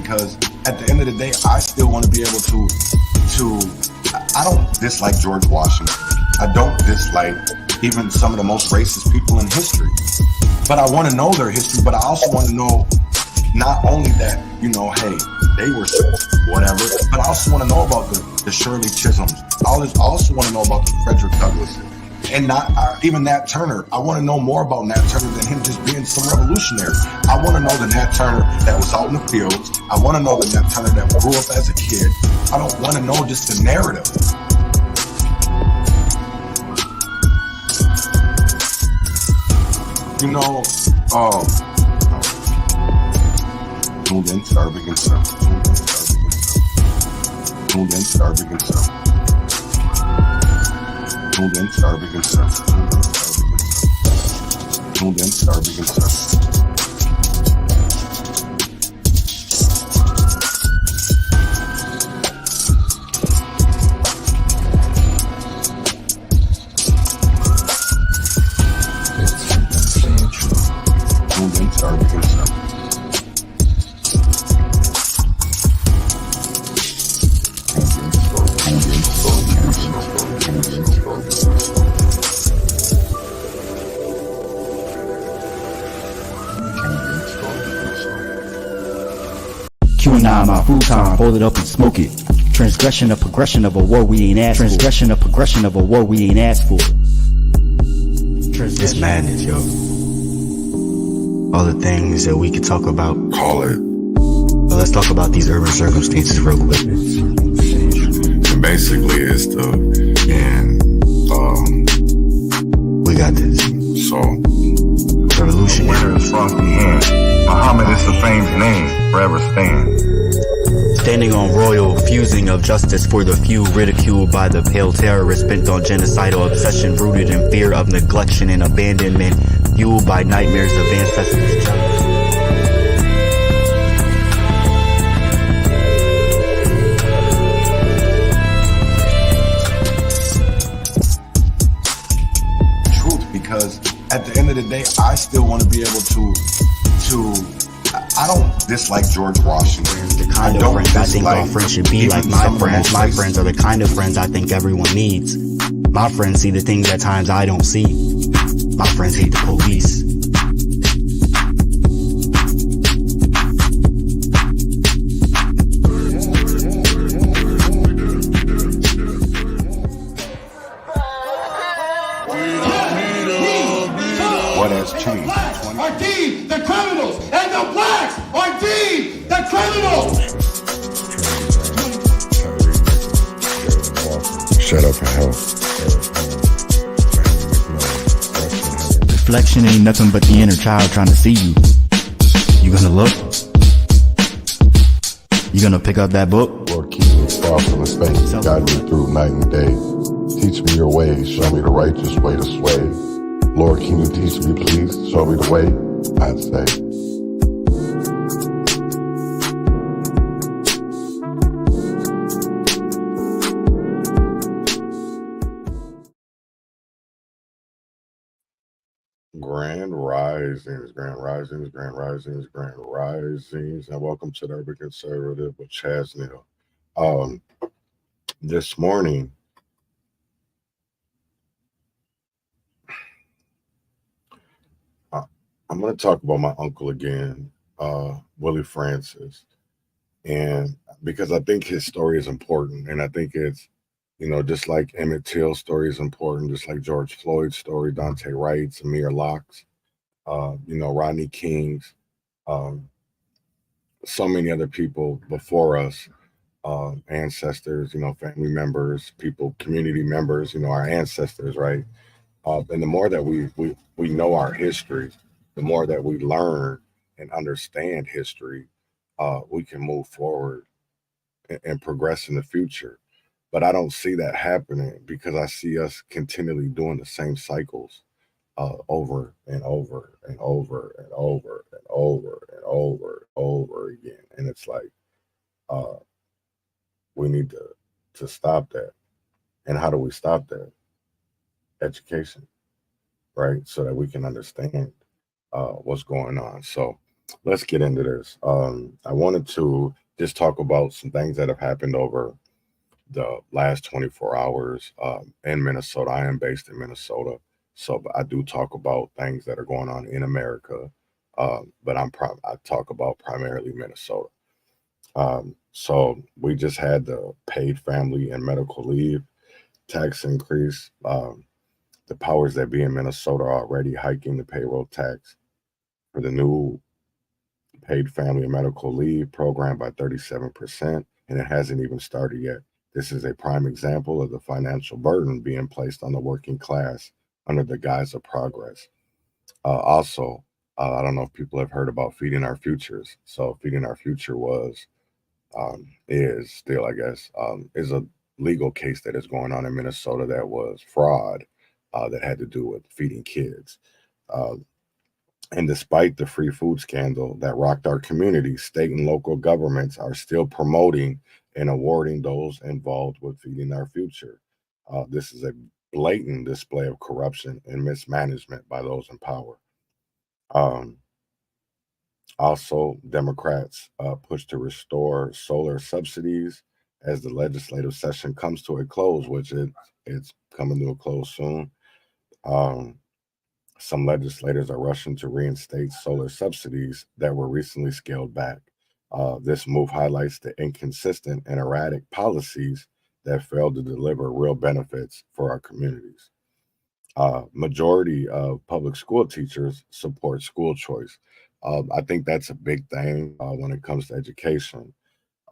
because at the end of the day, I still want to be able I don't dislike George Washington. I don't dislike even some of the most racist people in history. But I want to know their history, but I also want to know not only that, you know, hey, they were whatever, but I also want to know about the Shirley Chisholms. I also want to know about the Frederick Douglasses. And not even Nat Turner. I want to know more about Nat Turner than him just being some revolutionary. I want to know the Nat Turner that was out in the fields. I want to know the Nat Turner that grew up as a kid. I don't want to know just the narrative. You know, tuned in to Urban Conservative. Tuned in to Urban Conservative. Tuned in to Urban Conservative. Tuned in to Urban Conservative. Tuned in to Urban Conservative. Q9, my full time, hold it up and smoke it. Transgression, a progression of a war we ain't asked for. Transgression, a progression of a war we ain't asked for. It's madness, yo. All the things that we could talk about. Call it. But let's talk about these urban circumstances real quick. And basically it's we got this. So Revolutionary. Winner's frosty hand. Muhammad is the famed name, forever stand. Standing on royal fusing of justice for the few, ridiculed by the pale terrorists bent on genocidal obsession, rooted in fear of neglection and abandonment, fueled by nightmares of ancestors' jealousy. Because at the end of the day, I still want to be able I don't dislike George Washington. The kind of friends I think all friends should be like my friends. My friends are the kind of friends I think everyone needs. My friends see the things at times I don't see. My friends hate the police. What has changed? Are deemed the criminals, and the blacks are deemed the criminals. Shut up and help. Reflection ain't nothing but the inner child trying to see you. You gonna look? You gonna pick up that book? Lord, keep me far from the faith. Guide me through night and day. Teach me your ways. Show me the righteous way to sway. Lord, can you teach me, please? Show me the way, I'd say. Grand risings, and welcome to the Urban Conservative with Chaz Neal. This morning, I'm going to talk about my uncle again, Willie Francis, and because I think his story is important, and I think it's, you know, just like Emmett Till's story is important, just like George Floyd's story, Dante Wright's, Amir Locke's, you know, Rodney King's, so many other people before us, ancestors, you know, family members, people, community members, you know, our ancestors, right? And the more that we know our history, the more that we learn and understand history, we can move forward and progress in the future. But I don't see that happening because I see us continually doing the same cycles over and over and over and over and over and over and over again. And it's like, we need to stop that. And how do we stop that? Education, right? So that we can understand what's going on. So let's get into this. I wanted to just talk about some things that have happened over the last 24 hours in Minnesota. I am based in Minnesota, so I do talk about things that are going on in America, but I talk about primarily Minnesota. So we just had the paid family and medical leave tax increase. The powers that be in Minnesota are already hiking the payroll tax for the new paid family and medical leave program by 37%, and it hasn't even started yet. This is a prime example of the financial burden being placed on the working class under the guise of progress. Also, I don't know if people have heard about Feeding Our Futures. So, Feeding Our Future is still, I guess, is a legal case that is going on in Minnesota that was fraud that had to do with feeding kids. Uh, and despite the free food scandal that rocked our community, state and local governments are still promoting and awarding those involved with Feeding Our Future. This is a blatant display of corruption and mismanagement by those in power. Um, Also, Democrats push to restore solar subsidies as the legislative session comes to a close, which it's coming to a close soon. Um, Some legislators are rushing to reinstate solar subsidies that were recently scaled back. This move highlights the inconsistent and erratic policies that failed to deliver real benefits for our communities. Majority of public school teachers support school choice. I think that's a big thing when it comes to education.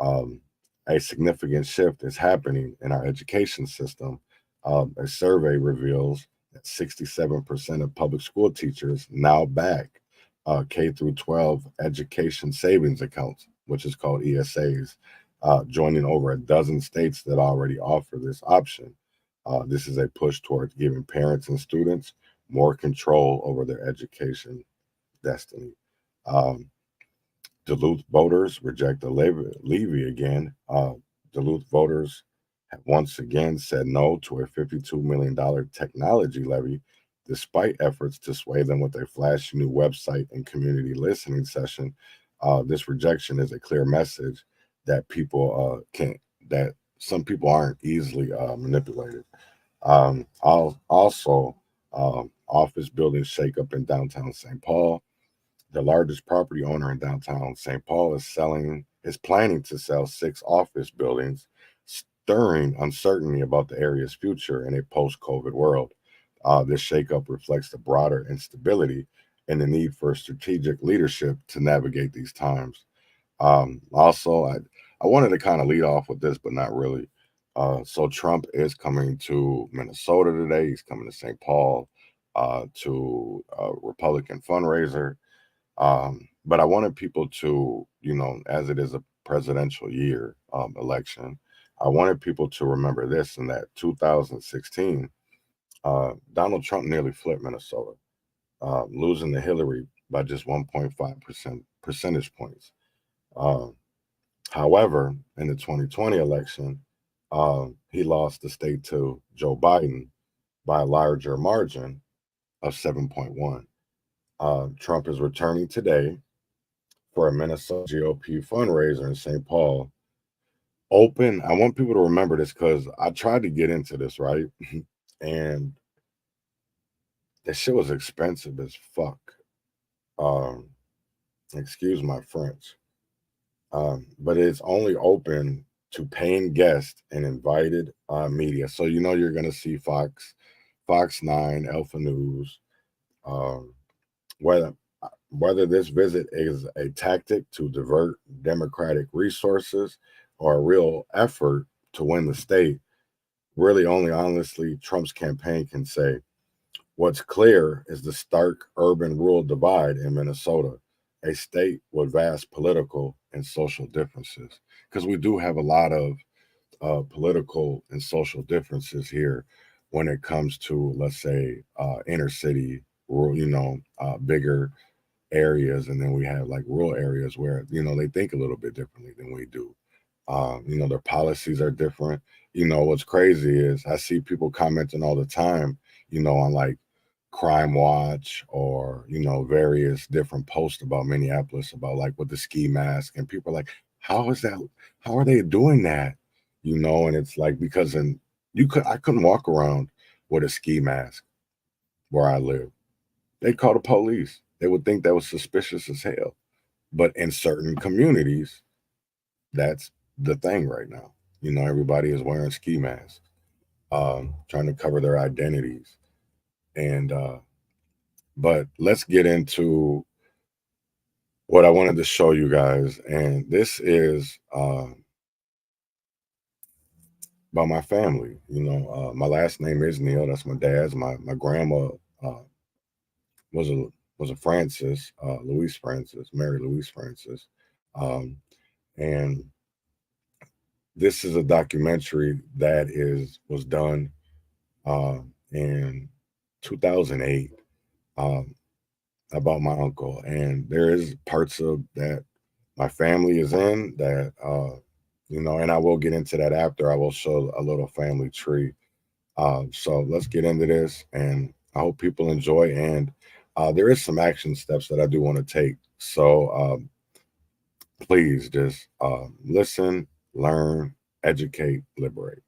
Um, a significant shift is happening in our education system. A survey reveals that 67% of public school teachers now back K through 12 education savings accounts, which is called ESAs, joining over a dozen states that already offer this option. This is a push towards giving parents and students more control over their education destiny. Um, Duluth voters reject the levy again. Duluth voters have once again said no to a $52 million technology levy, despite efforts to sway them with a flashy new website and community listening session. This rejection is a clear message that that some people aren't easily manipulated. Also, office building shakeup in downtown St. Paul. The largest property owner in downtown St. Paul is planning to sell 6 office buildings, stirring uncertainty about the area's future in a post-COVID world. This shakeup reflects the broader instability and the need for strategic leadership to navigate these times. Also, I wanted to kind of lead off with this, but not really. So Trump is coming to Minnesota today. He's coming to St. Paul to a Republican fundraiser. But I wanted people to, as it is a presidential year election, I wanted people to remember this: in that 2016, Donald Trump nearly flipped Minnesota, losing to Hillary by just 1.5% percentage points. However, in the 2020 election, he lost the state to Joe Biden by a larger margin of 7.1. Trump is returning today for a Minnesota GOP fundraiser in St. Paul. I want people to remember this because I tried to get into this, right? And that shit was expensive as fuck. Excuse my French. But it's only open to paying guests and invited media. So you're gonna see Fox 9, Alpha News. Whether this visit is a tactic to divert democratic resources or a real effort to win the state, really only honestly Trump's campaign can say. What's clear is the stark urban-rural divide in Minnesota, a state with vast political and social differences. Because we do have a lot of political and social differences here when it comes to, let's say, inner city, rural, bigger areas, and then we have like rural areas where they think a little bit differently than we do. Their policies are different. What's crazy is I see people commenting all the time, on like Crime Watch or, you know, various different posts about Minneapolis about like with the ski mask, and people are like, how are they doing that? You know, and it's like, because I couldn't walk around with a ski mask where I live. They'd call the police. They would think that was suspicious as hell. But in certain communities, that's the thing right now. You know, everybody is wearing ski masks, trying to cover their identities. And but let's get into what I wanted to show you guys. And this is about my family. You know, my last name is Neal. That's my dad's. My grandma was a Francis, Louise Francis, Mary Louise Francis. And this is a documentary that was done in 2008 about my uncle, and there is parts of that my family is in that you know, and I will get into that after. I will show a little family tree. So let's get into this, and I hope people enjoy. And there is some action steps that I do want to take. So please just listen, learn, educate, liberate.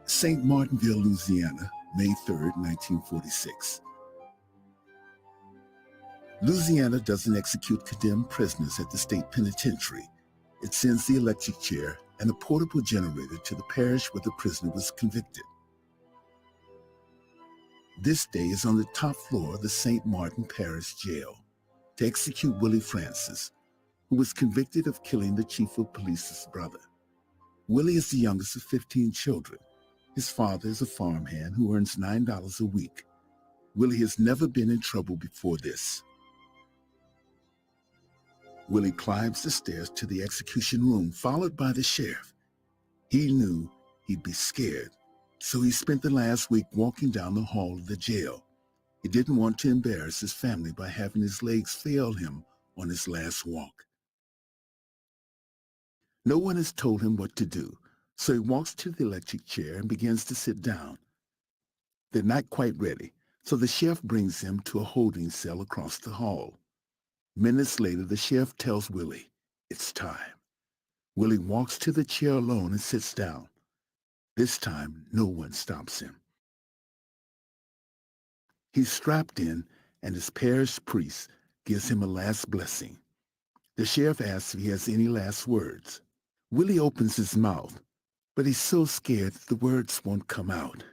St. Martinville, Louisiana, May 3rd, 1946. Louisiana doesn't execute condemned prisoners at the state penitentiary. It sends the electric chair and a portable generator to the parish where the prisoner was convicted. This day is on the top floor of the St. Martin Parish Jail to execute Willie Francis, who was convicted of killing the chief of police's brother. Willie is the youngest of 15 children. His father is a farmhand who earns $9 a week. Willie has never been in trouble before this. Willie climbs the stairs to the execution room, followed by the sheriff. He knew he'd be scared, so he spent the last week walking down the hall of the jail. He didn't want to embarrass his family by having his legs fail him on his last walk. No one has told him what to do, so he walks to the electric chair and begins to sit down. They're not quite ready, so the sheriff brings him to a holding cell across the hall. Minutes later, the sheriff tells Willie, it's time. Willie walks to the chair alone and sits down. This time, no one stops him. He's strapped in, and his parish priest gives him a last blessing. The sheriff asks if he has any last words. Willie opens his mouth, but he's so scared that the words won't come out.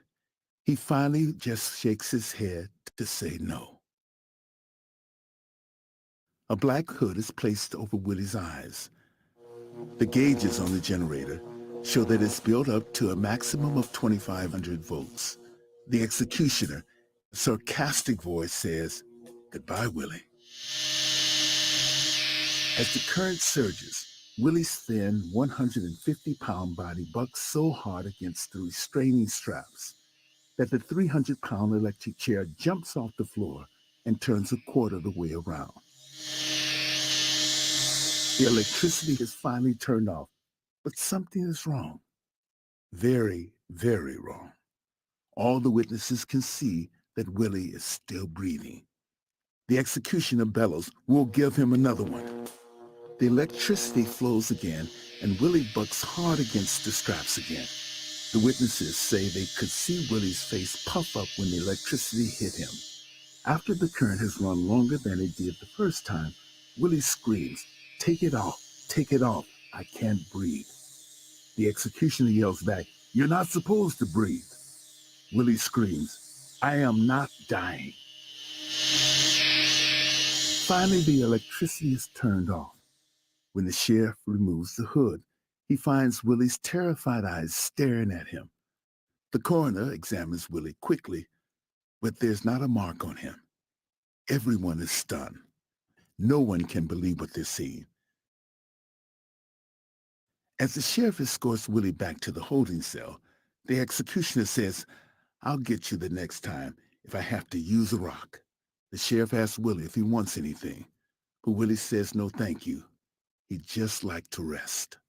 He finally just shakes his head to say no. A black hood is placed over Willie's eyes. The gauges on the generator show that it's built up to a maximum of 2,500 volts. The executioner, a sarcastic voice, says, "Goodbye, Willie." As the current surges, Willie's thin, 150-pound body bucks so hard against the restraining straps that the 300-pound electric chair jumps off the floor and turns a quarter of the way around. The electricity is finally turned off, but something is wrong. Very, very wrong. All the witnesses can see that Willie is still breathing. The executioner bellows, "We'll give him another one." The electricity flows again, and Willie bucks hard against the straps again. The witnesses say they could see Willie's face puff up when the electricity hit him. After the current has run longer than it did the first time, Willie screams, take it off, I can't breathe." The executioner yells back, "You're not supposed to breathe." Willie screams, "I am not dying." Finally, the electricity is turned off. When the sheriff removes the hood, he finds Willie's terrified eyes staring at him. The coroner examines Willie quickly, but there's not a mark on him. Everyone is stunned. No one can believe what they're seeing. As the sheriff escorts Willie back to the holding cell, the executioner says, "I'll get you the next time if I have to use a rock." The sheriff asks Willie if he wants anything, but Willie says no thank you. He'd just like to rest.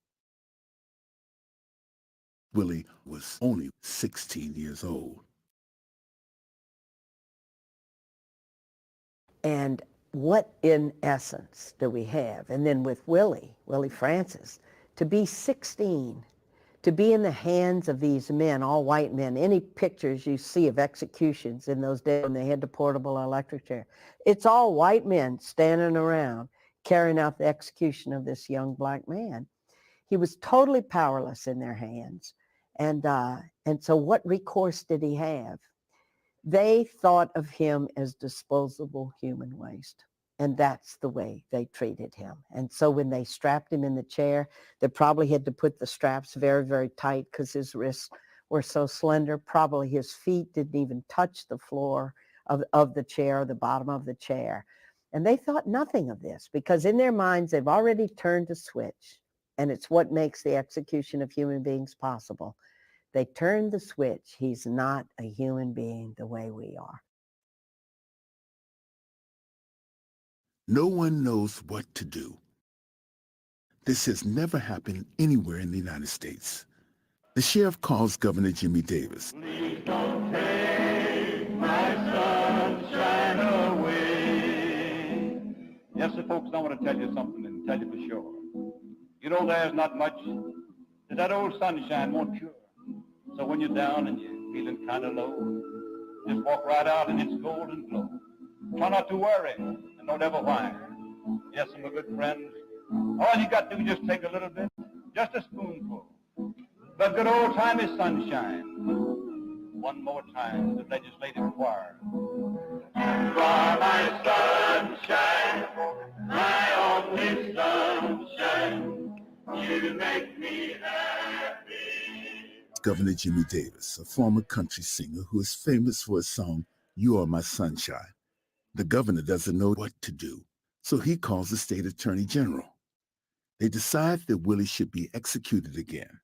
Willie was only 16 years old. And what, in essence, do we have? And then with Willie Francis, to be 16, to be in the hands of these men, all white men, any pictures you see of executions in those days when they had the portable electric chair, it's all white men standing around carrying out the execution of this young black man. He was totally powerless in their hands. And so what recourse did he have? They thought of him as disposable human waste. And that's the way they treated him. And so when they strapped him in the chair, they probably had to put the straps very, very tight because his wrists were so slender. Probably his feet didn't even touch the floor of the chair, the bottom of the chair. And they thought nothing of this because in their minds, they've already turned a switch. And it's what makes the execution of human beings possible. They turned the switch. He's not a human being the way we are. No one knows what to do. This has never happened anywhere in the United States. The sheriff calls Governor Jimmy Davis. Please don't take my sunshine away. Yes, sir, folks, I want to tell you something and tell you for sure. You know, there's not much that old sunshine won't cure. So when you're down and you're feeling kind of low, just walk right out in its golden glow. Try not to worry and don't ever whine. Yes, my good friends, all you got to do is just take a little bit, just a spoonful. But good old-timey sunshine. One more time, the legislative choir. You are my sunshine, my only sunshine. You make me happy. Governor Jimmy Davis, a former country singer who is famous for his song, "You Are My Sunshine." The governor doesn't know what to do, so he calls the state attorney general. They decide that Willie should be executed again.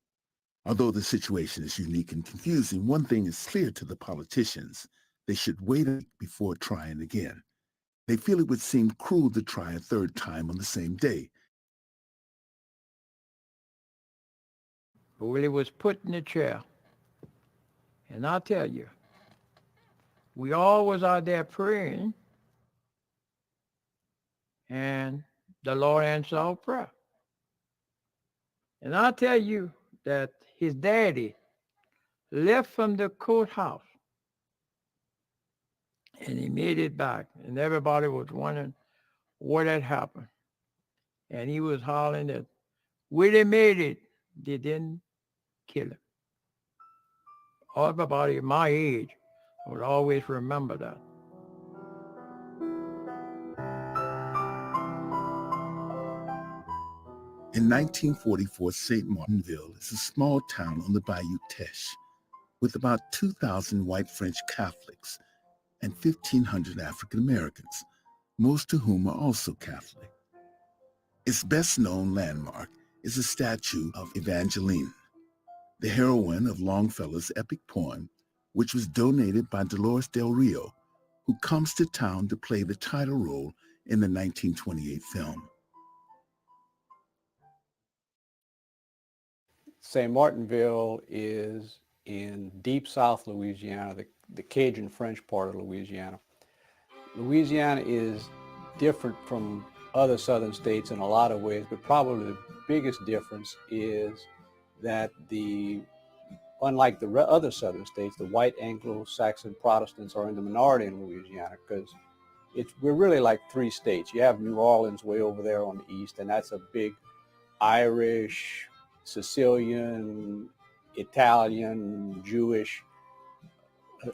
Although the situation is unique and confusing, one thing is clear to the politicians. They should wait before trying again. They feel it would seem cruel to try a third time on the same day. Willie was put in the chair. And I'll tell you, we all was out there praying, and the Lord answered our prayer. And I'll tell you that his daddy left from the courthouse, and he made it back, and everybody was wondering what had happened. And he was hollering that Willie made it. They didn't kill him. Everybody my age would always remember that. In 1944, St. Martinville is a small town on the Bayou Teche with about 2,000 white French Catholics and 1,500 African Americans, most of whom are also Catholic. Its best-known landmark is a statue of Evangeline, the heroine of Longfellow's epic poem, which was donated by Dolores Del Rio, who comes to town to play the title role in the 1928 film. St. Martinville is in deep South Louisiana, the Cajun French part of Louisiana. Louisiana is different from other southern states in a lot of ways, but probably the biggest difference is that unlike the other southern states, the white Anglo-Saxon Protestants are in the minority in Louisiana because we're really like three states. You have New Orleans way over there on the east, and that's a big Irish, Sicilian, Italian, Jewish,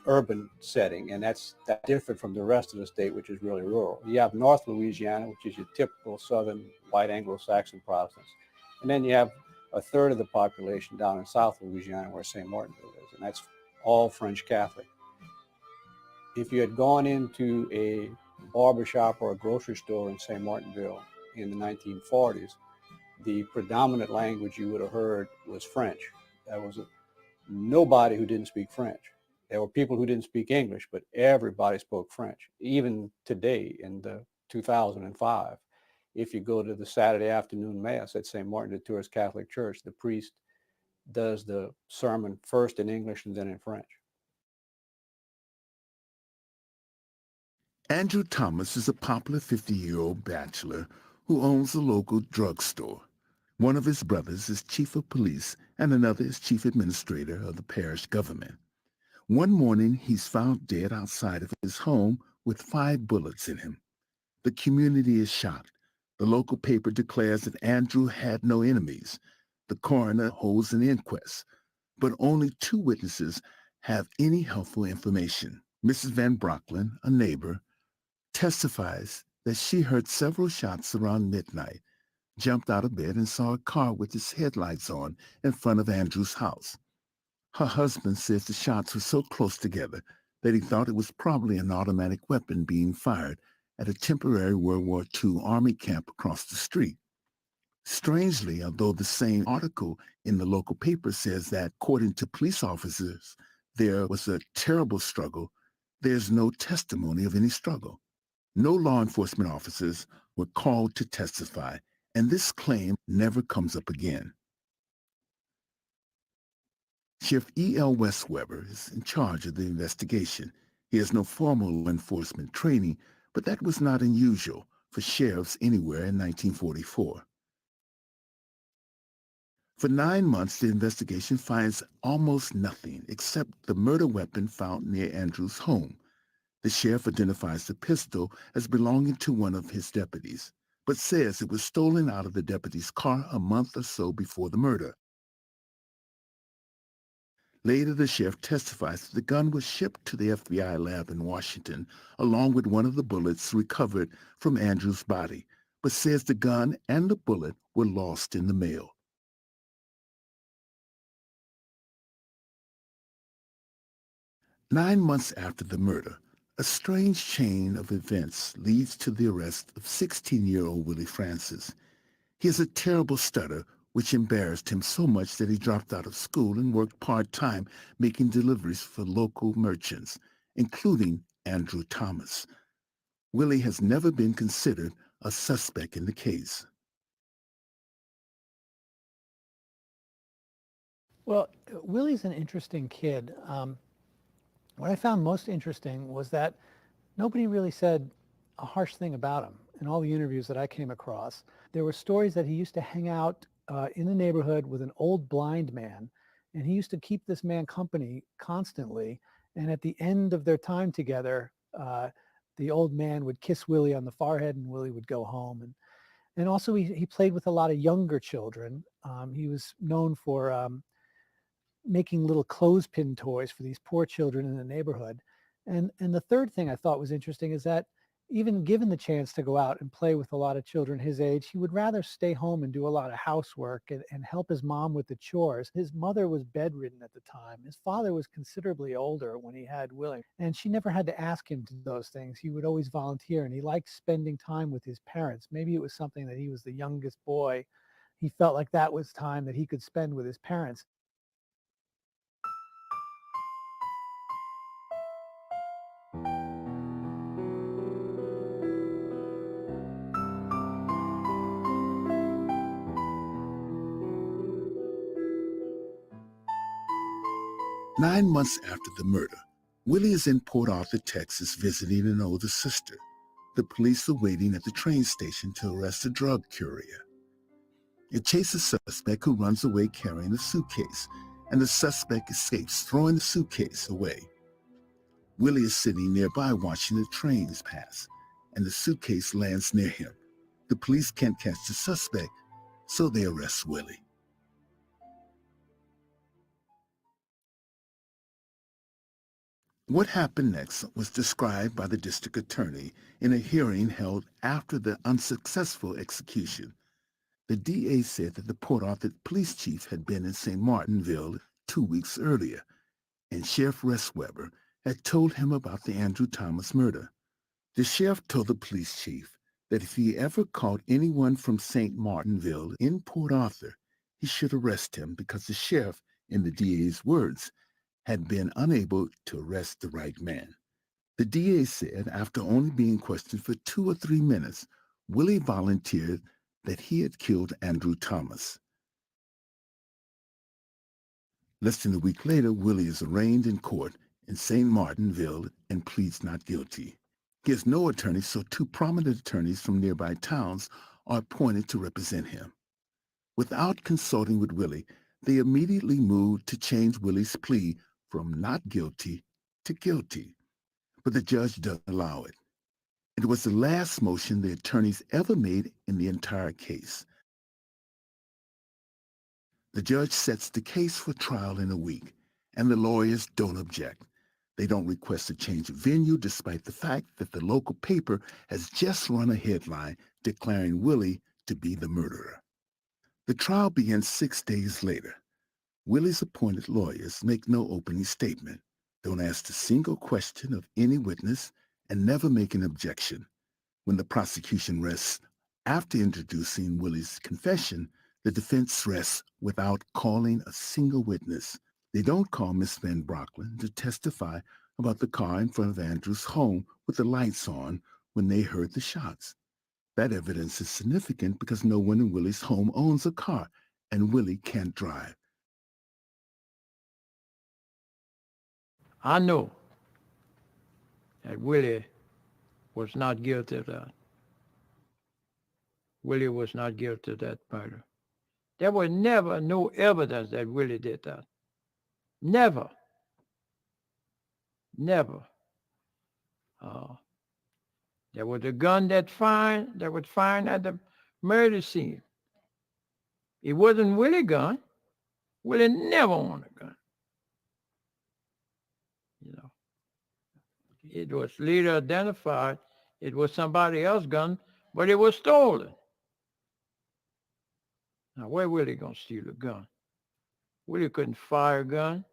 urban setting, and that's different from the rest of the state, which is really rural. You have North Louisiana, which is your typical southern white Anglo-Saxon Protestants, and then you have a third of the population down in South Louisiana where St. Martinville is, and that's all French Catholic. If you had gone into a barbershop or a grocery store in St. Martinville in the 1940s, the predominant language you would have heard was French. There was nobody who didn't speak French. There were people who didn't speak English, but everybody spoke French. Even today in 2005, if you go to the Saturday afternoon Mass at St. Martin de Tours Catholic Church, the priest does the sermon first in English and then in French. Andrew Thomas is a popular 50-year-old bachelor who owns a local drugstore. One of his brothers is chief of police and another is chief administrator of the parish government. One morning, he's found dead outside of his home with 5 bullets in him. The community is shocked. The local paper declares that Andrew had no enemies. The coroner holds an inquest, but only 2 witnesses have any helpful information. Mrs. Van Brocklin, a neighbor, testifies that she heard several shots around midnight, jumped out of bed and saw a car with its headlights on in front of Andrew's house. Her husband says the shots were so close together that he thought it was probably an automatic weapon being fired at a temporary World War II Army camp across the street. Strangely, although the same article in the local paper says that, according to police officers, there was a terrible struggle, there's no testimony of any struggle. No law enforcement officers were called to testify, and this claim never comes up again. Sheriff E.L. Westweber is in charge of the investigation. He has no formal law enforcement training, but that was not unusual for sheriffs anywhere in 1944. For 9 months, the investigation finds almost nothing except the murder weapon found near Andrew's home. The sheriff identifies the pistol as belonging to one of his deputies, but says it was stolen out of the deputy's car a month or so before the murder. Later, the sheriff testifies that the gun was shipped to the FBI lab in Washington, along with one of the bullets recovered from Andrew's body, but says the gun and the bullet were lost in the mail. Nine months after the murder, a strange chain of events leads to the arrest of 16-year-old Willie Francis. He has a terrible stutter, which embarrassed him so much that he dropped out of school and worked part-time making deliveries for local merchants, including Andrew Thomas. Willie has never been considered a suspect in the case. Well, Willie's an interesting kid. What I found most interesting was that nobody really said a harsh thing about him in all the interviews that I came across. There were stories that he used to hang out in the neighborhood with an old blind man, and he used to keep this man company constantly. And at the end of their time together, the old man would kiss Willie on the forehead and Willie would go home. And also he played with a lot of younger children. He was known for making little clothespin toys for these poor children in the neighborhood. And the third thing I thought was interesting is that even given the chance to go out and play with a lot of children his age, he would rather stay home and do a lot of housework and help his mom with the chores. His mother was bedridden at the time. His father was considerably older when he had Willie, and she never had to ask him to do those things. He would always volunteer, and he liked spending time with his parents. Maybe it was something that he was the youngest boy He felt like that was time that he could spend with his parents. Nine months after the murder, Willie is in Port Arthur, Texas, visiting an older sister. The police are waiting at the train station to arrest a drug courier. It chases a suspect who runs away carrying a suitcase, and the suspect escapes, throwing the suitcase away. Willie is sitting nearby watching the trains pass, and the suitcase lands near him. The police can't catch the suspect, so they arrest Willie. What happened next was described by the district attorney in a hearing held after the unsuccessful execution. The DA said that the Port Arthur police chief had been in St. Martinville 2 weeks earlier, and Sheriff Weber had told him about the Andrew Thomas murder. The sheriff told the police chief that if he ever caught anyone from St. Martinville in Port Arthur, he should arrest him because the sheriff, in the DA's words, had been unable to arrest the right man. The DA said after only being questioned for 2 or 3 minutes, Willie volunteered that he had killed Andrew Thomas. Less than a week later, Willie is arraigned in court in St. Martinville and pleads not guilty. He has no attorney, so 2 prominent attorneys from nearby towns are appointed to represent him. Without consulting with Willie, they immediately moved to change Willie's plea from not guilty to guilty, but the judge doesn't allow it. It was the last motion the attorneys ever made in the entire case. The judge sets the case for trial in a week, and the lawyers don't object. They don't request a change of venue despite the fact that the local paper has just run a headline declaring Willie to be the murderer. The trial begins 6 days later. Willie's appointed lawyers make no opening statement, don't ask a single question of any witness, and never make an objection. When the prosecution rests after introducing Willie's confession, the defense rests without calling a single witness. They don't call Miss Van Brocklin to testify about the car in front of Andrew's home with the lights on when they heard the shots. That evidence is significant because no one in Willie's home owns a car, and Willie can't drive. I know that Willie was not guilty of that. Willie was not guilty of that murder. There was never no evidence that Willie did that. Never. Never. There was a gun that was found at the murder scene. It wasn't Willie's gun. Willie never owned a gun. You know, it was later identified it was somebody else's gun, but it was stolen. Now, where Willie gonna steal a gun? Willie couldn't fire a gun.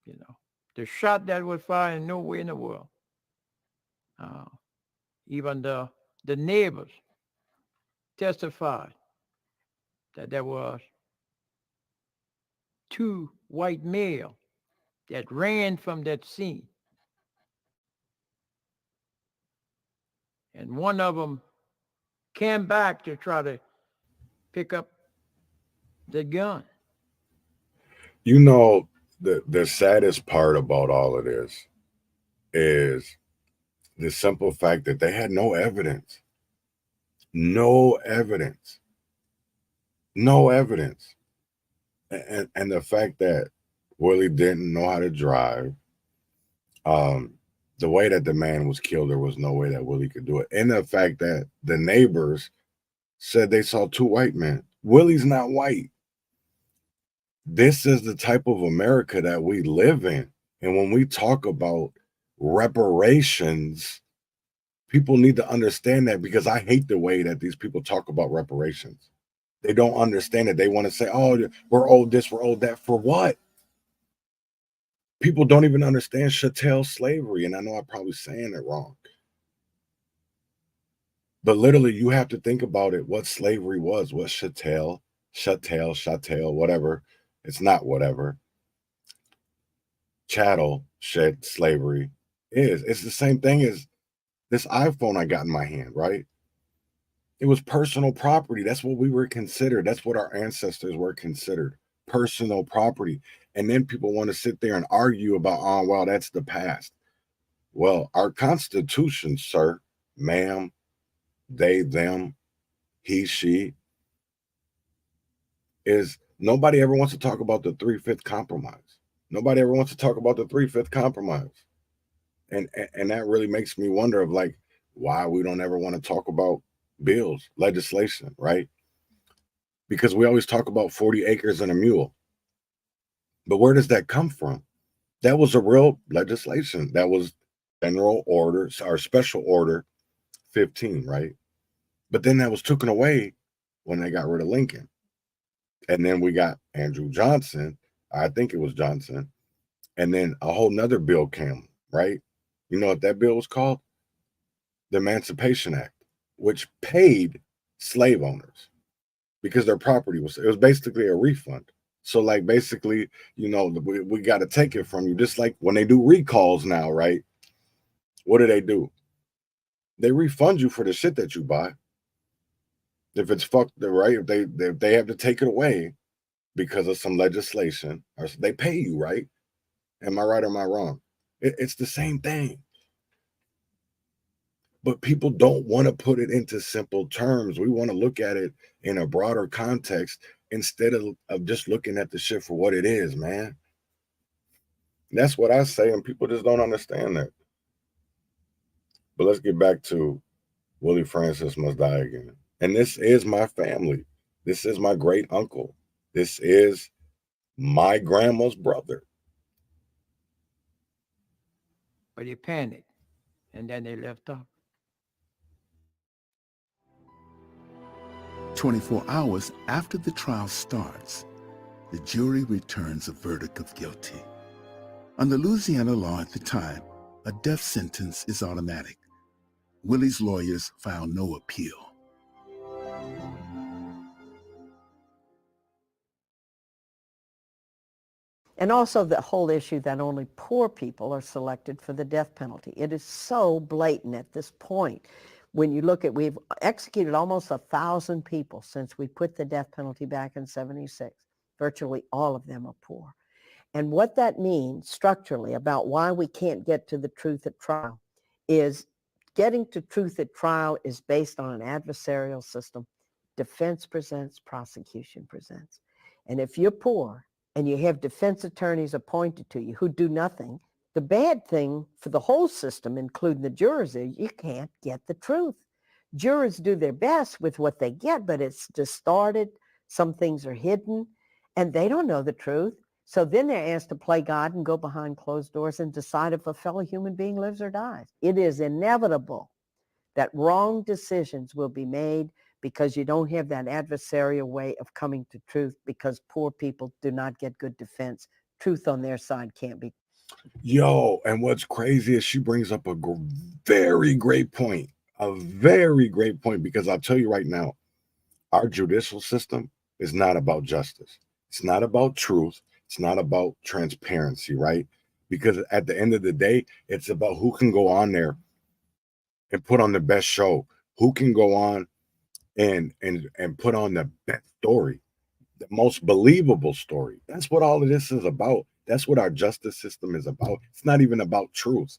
You know, the shot that was fired nowhere in the world. Even the neighbors testified that there was 2 white males that ran from that scene. And one of them came back to try to pick up the gun. You know, the saddest part about all of this is the simple fact that they had no evidence. No evidence. No evidence. And the fact that Willie didn't know how to drive, the way that the man was killed, there was no way that Willie could do it. And the fact that the neighbors said they saw 2 white men. Willie's not white. This is the type of America that we live in. And when we talk about reparations, people need to understand that, because I hate the way that these people talk about reparations. They don't understand it. They want to say, oh, we're owed this, we're owed that. For what? People don't even understand chattel slavery. And I know I'm probably saying it wrong. But literally, you have to think about it, what slavery was, what chattel, whatever. It's not whatever. Chattel, slavery is. It's the same thing as this iPhone I got in my hand, right? It was personal property. That's what we were considered. That's what our ancestors were considered, personal property. And then people want to sit there and argue about, oh, well, that's the past. Well, our Constitution, sir, ma'am, they, them, he, she, is nobody ever wants to talk about the 3/5 compromise. Nobody ever wants to talk about the 3/5 compromise. And that really makes me wonder of like why we don't ever want to talk about bills, legislation, right? Because we always talk about 40 acres and a mule. But where does that come from? That was a real legislation. That was general order or special order 15, right? But then that was taken away when they got rid of Lincoln. And then we got Andrew Johnson. I think it was Johnson. And then a whole nother bill came, right? You know what that bill was called? The Emancipation Act, which paid slave owners because their property it was basically a refund. So like basically, you know, we got to take it from you. Just like when they do recalls now, right? What do? They refund you for the shit that you buy. If it's fucked, right? If they have to take it away because of some legislation, or they pay you, right? Am I right or am I wrong? It's the same thing. But people don't want to put it into simple terms. We want to look at it in a broader context instead of just looking at the shit for what it is, man. That's what I say, and people just don't understand that. But let's get back to Willie Francis must die again. And this is my family. This is my great uncle. This is my grandma's brother. But he panicked, and then they left off. 24 hours after the trial starts, the jury returns a verdict of guilty. Under Louisiana law at the time, a death sentence is automatic. Willie's lawyers filed no appeal. And also the whole issue that only poor people are selected for the death penalty. It is so blatant at this point. When you look at, we've executed almost 1,000 people since we put the death penalty back in '76. Virtually all of them are poor. And what that means structurally about why we can't get to the truth at trial is getting to truth at trial is based on an adversarial system. Defense presents, prosecution presents. And if you're poor and you have defense attorneys appointed to you who do nothing, the bad thing for the whole system, including the jurors, is you can't get the truth. Jurors do their best with what they get, but it's distorted. Some things are hidden, and they don't know the truth. So then they're asked to play God and go behind closed doors and decide if a fellow human being lives or dies. It is inevitable that wrong decisions will be made because you don't have that adversarial way of coming to truth, because poor people do not get good defense. Truth on their side can't be. Yo, and what's crazy is she brings up a very great point. A very great point, because I'll tell you right now, our judicial system is not about justice. It's not about truth. It's not about transparency, right? Because at the end of the day, it's about who can go on there and put on the best show, who can go on and put on the best story, the most believable story. That's what all of this is about. That's what our justice system is about. It's not even about truth.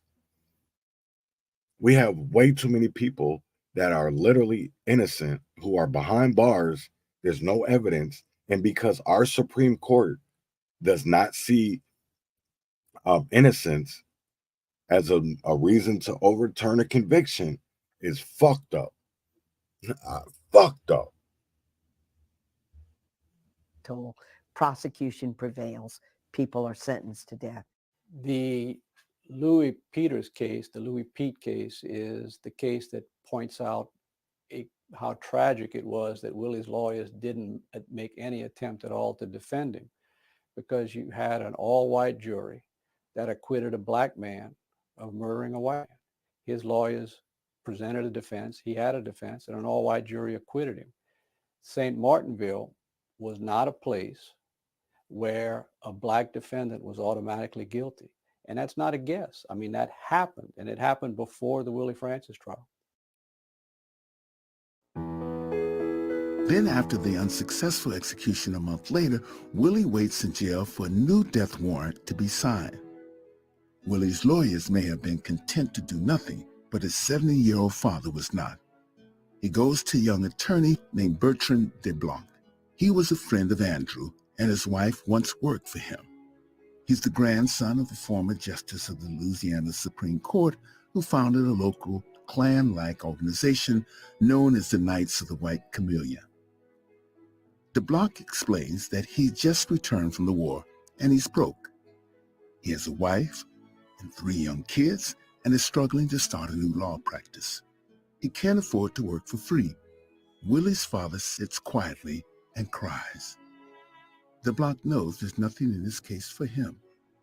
We have way too many people that are literally innocent who are behind bars. There's no evidence. And because our Supreme Court does not see innocence as a reason to overturn a conviction, is fucked up. Fucked up. Total prosecution prevails. People are sentenced to death. The Louis Peters case, the Louis Pete case, is the case that points out how tragic it was that Willie's lawyers didn't make any attempt at all to defend him, because you had an all-white jury that acquitted a black man of murdering a white man. His lawyers presented a defense. He had a defense, and an all-white jury acquitted him. St. Martinville was not a place where a black defendant was automatically guilty. And that's not a guess. I mean, that happened, and it happened before the Willie Francis trial. Then after the unsuccessful execution a month later, Willie waits in jail for a new death warrant to be signed. Willie's lawyers may have been content to do nothing, but his 70-year-old father was not. He goes to a young attorney named Bertrand DeBlanc. He was a friend of Andrew, and his wife once worked for him. He's the grandson of a former justice of the Louisiana Supreme Court who founded a local Klan-like organization known as the Knights of the White Camellia. DeBlanc explains that he just returned from the war and he's broke. He has a wife and 3 young kids and is struggling to start a new law practice. He can't afford to work for free. Willie's father sits quietly and cries. DeBlanc knows there's nothing in this case for him.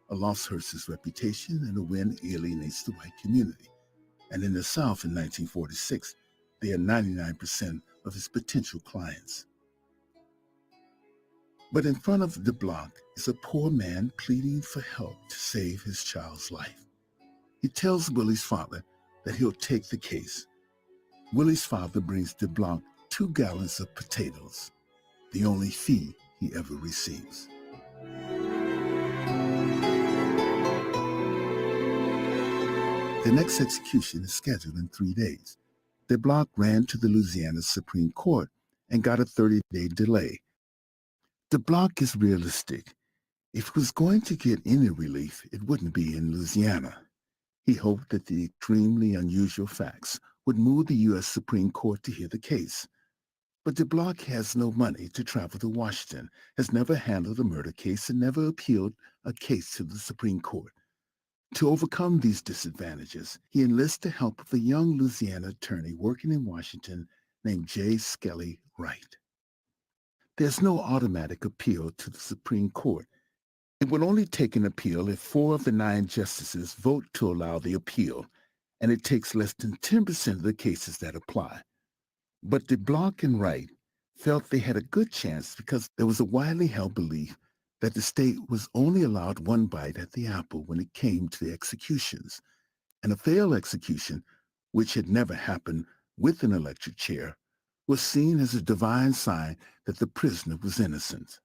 A loss hurts his reputation and a win alienates the white community. And in the South in 1946, they are 99% of his potential clients. But in front of DeBlanc is a poor man pleading for help to save his child's life. He tells Willie's father that he'll take the case. Willie's father brings DeBlanc 2 gallons of potatoes, the only fee he ever receives. The next execution is scheduled in 3 days. DeBlanc ran to the Louisiana Supreme Court and got a 30-day delay. DeBlanc is realistic. If he was going to get any relief, it wouldn't be in Louisiana. He hoped that the extremely unusual facts would move the U.S. Supreme Court to hear the case. But DeBlanc has no money to travel to Washington, has never handled a murder case, and never appealed a case to the Supreme Court. To overcome these disadvantages, he enlists the help of a young Louisiana attorney working in Washington named J. Skelly Wright. There's no automatic appeal to the Supreme Court. It would only take an appeal if 4 of the 9 justices vote to allow the appeal, and it takes less than 10% of the cases that apply. But DeBlanc and Wright felt they had a good chance because there was a widely held belief that the state was only allowed one bite at the apple when it came to the executions, and a failed execution, which had never happened with an electric chair, was seen as a divine sign that the prisoner was innocent.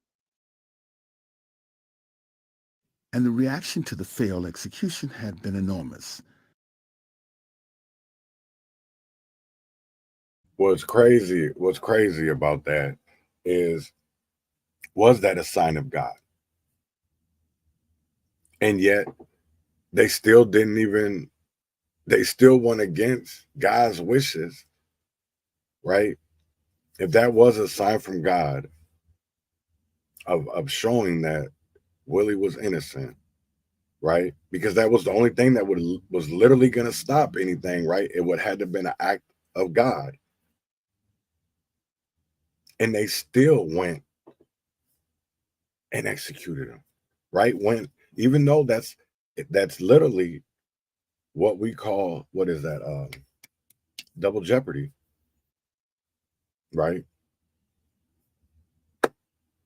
And the reaction to the failed execution had been enormous. What's crazy about that is, was that a sign of God? And yet they still went against God's wishes, right? If that was a sign from God of showing that Willie was innocent, right? Because that was the only thing that was literally going to stop anything, right? It would have to have been an act of God. And they still went and executed him, right? Even though that's literally what we call, what is that? Double jeopardy, right?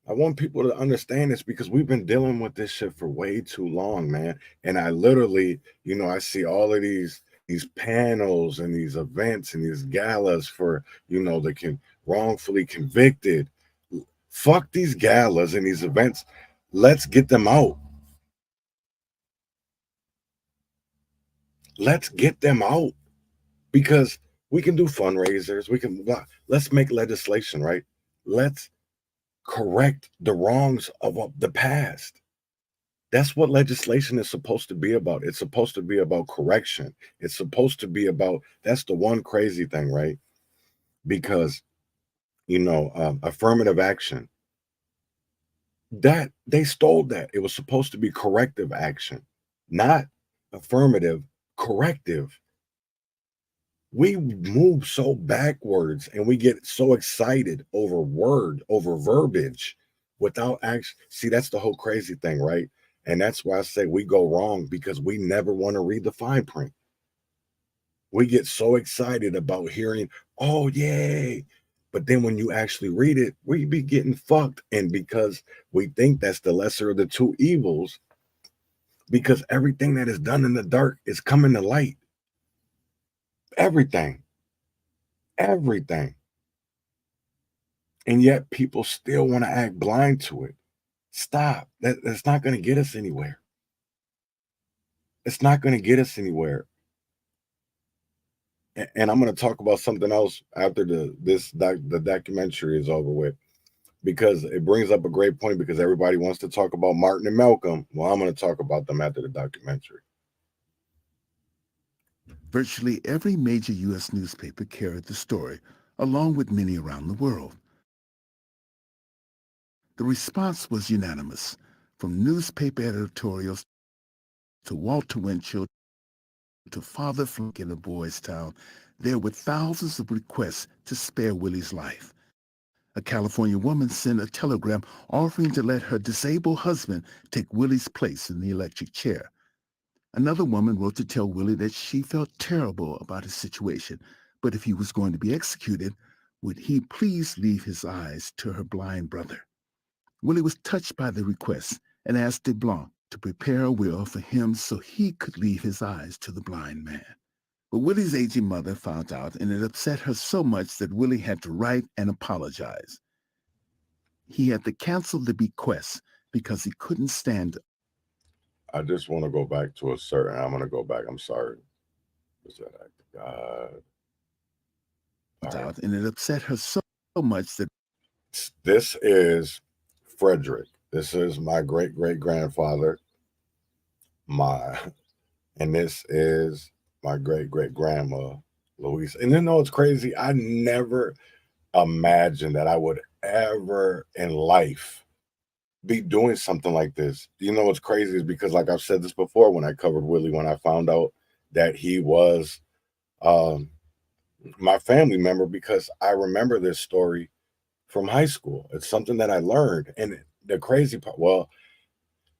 I want people to understand this because we've been dealing with this shit for way too long, man. And I literally, I see all of these panels and these events and these galas for, the wrongfully convicted. Fuck these galas and these events. Let's get them out. Let's get them out because we can do fundraisers. Let's make legislation, right? Let's correct the wrongs of the past. That's what legislation is supposed to be about. It's supposed to be about correction. It's supposed to be about, that's the one crazy thing, right? Because, affirmative action, that they stole that. It was supposed to be corrective action, not affirmative, corrective. We move so backwards and we get so excited over verbiage without action. See, that's the whole crazy thing, right? And that's why I say we go wrong because we never want to read the fine print. We get so excited about hearing, oh, yay. But then when you actually read it, we be getting fucked. And because we think that's the lesser of the two evils, because everything that is done in the dark is coming to light. Everything. Everything. And yet people still want to act blind to it. Stop. That's not going to get us anywhere. It's not going to get us anywhere. And I'm going to talk about something else after the documentary is over with, because it brings up a great point, because everybody wants to talk about Martin and Malcolm. Well, I'm going to talk about them after the documentary. Virtually every major U.S. newspaper carried the story, along with many around the world. The response was unanimous, from newspaper editorials to Walter Winchell to Father Flink in a Boys Town. There were thousands of requests to spare Willie's life. A California woman sent a telegram offering to let her disabled husband take Willie's place in the electric chair. Another woman wrote to tell Willie that she felt terrible about his situation, but if he was going to be executed, would he please leave his eyes to her blind brother? Willie was touched by the request and asked DeBlanc to prepare a will for him so he could leave his eyes to the blind man. But Willie's aging mother found out, and it upset her so much that Willie had to write and apologize. He had to cancel the bequest because he couldn't stand. I just want to go back to a certain, I'm going to go back. I'm sorry. Was that act of God? Right. And it upset her so much that. This is Frederick. This is my great-great-grandfather. And this is my great-great-grandma, Louise. And you know what's crazy? I never imagined that I would ever in life be doing something like this. You know what's crazy is because, like I've said this before, when I covered Willie, when I found out that he was my family member, because I remember this story from high school. It's something that I learned. And the crazy part, well,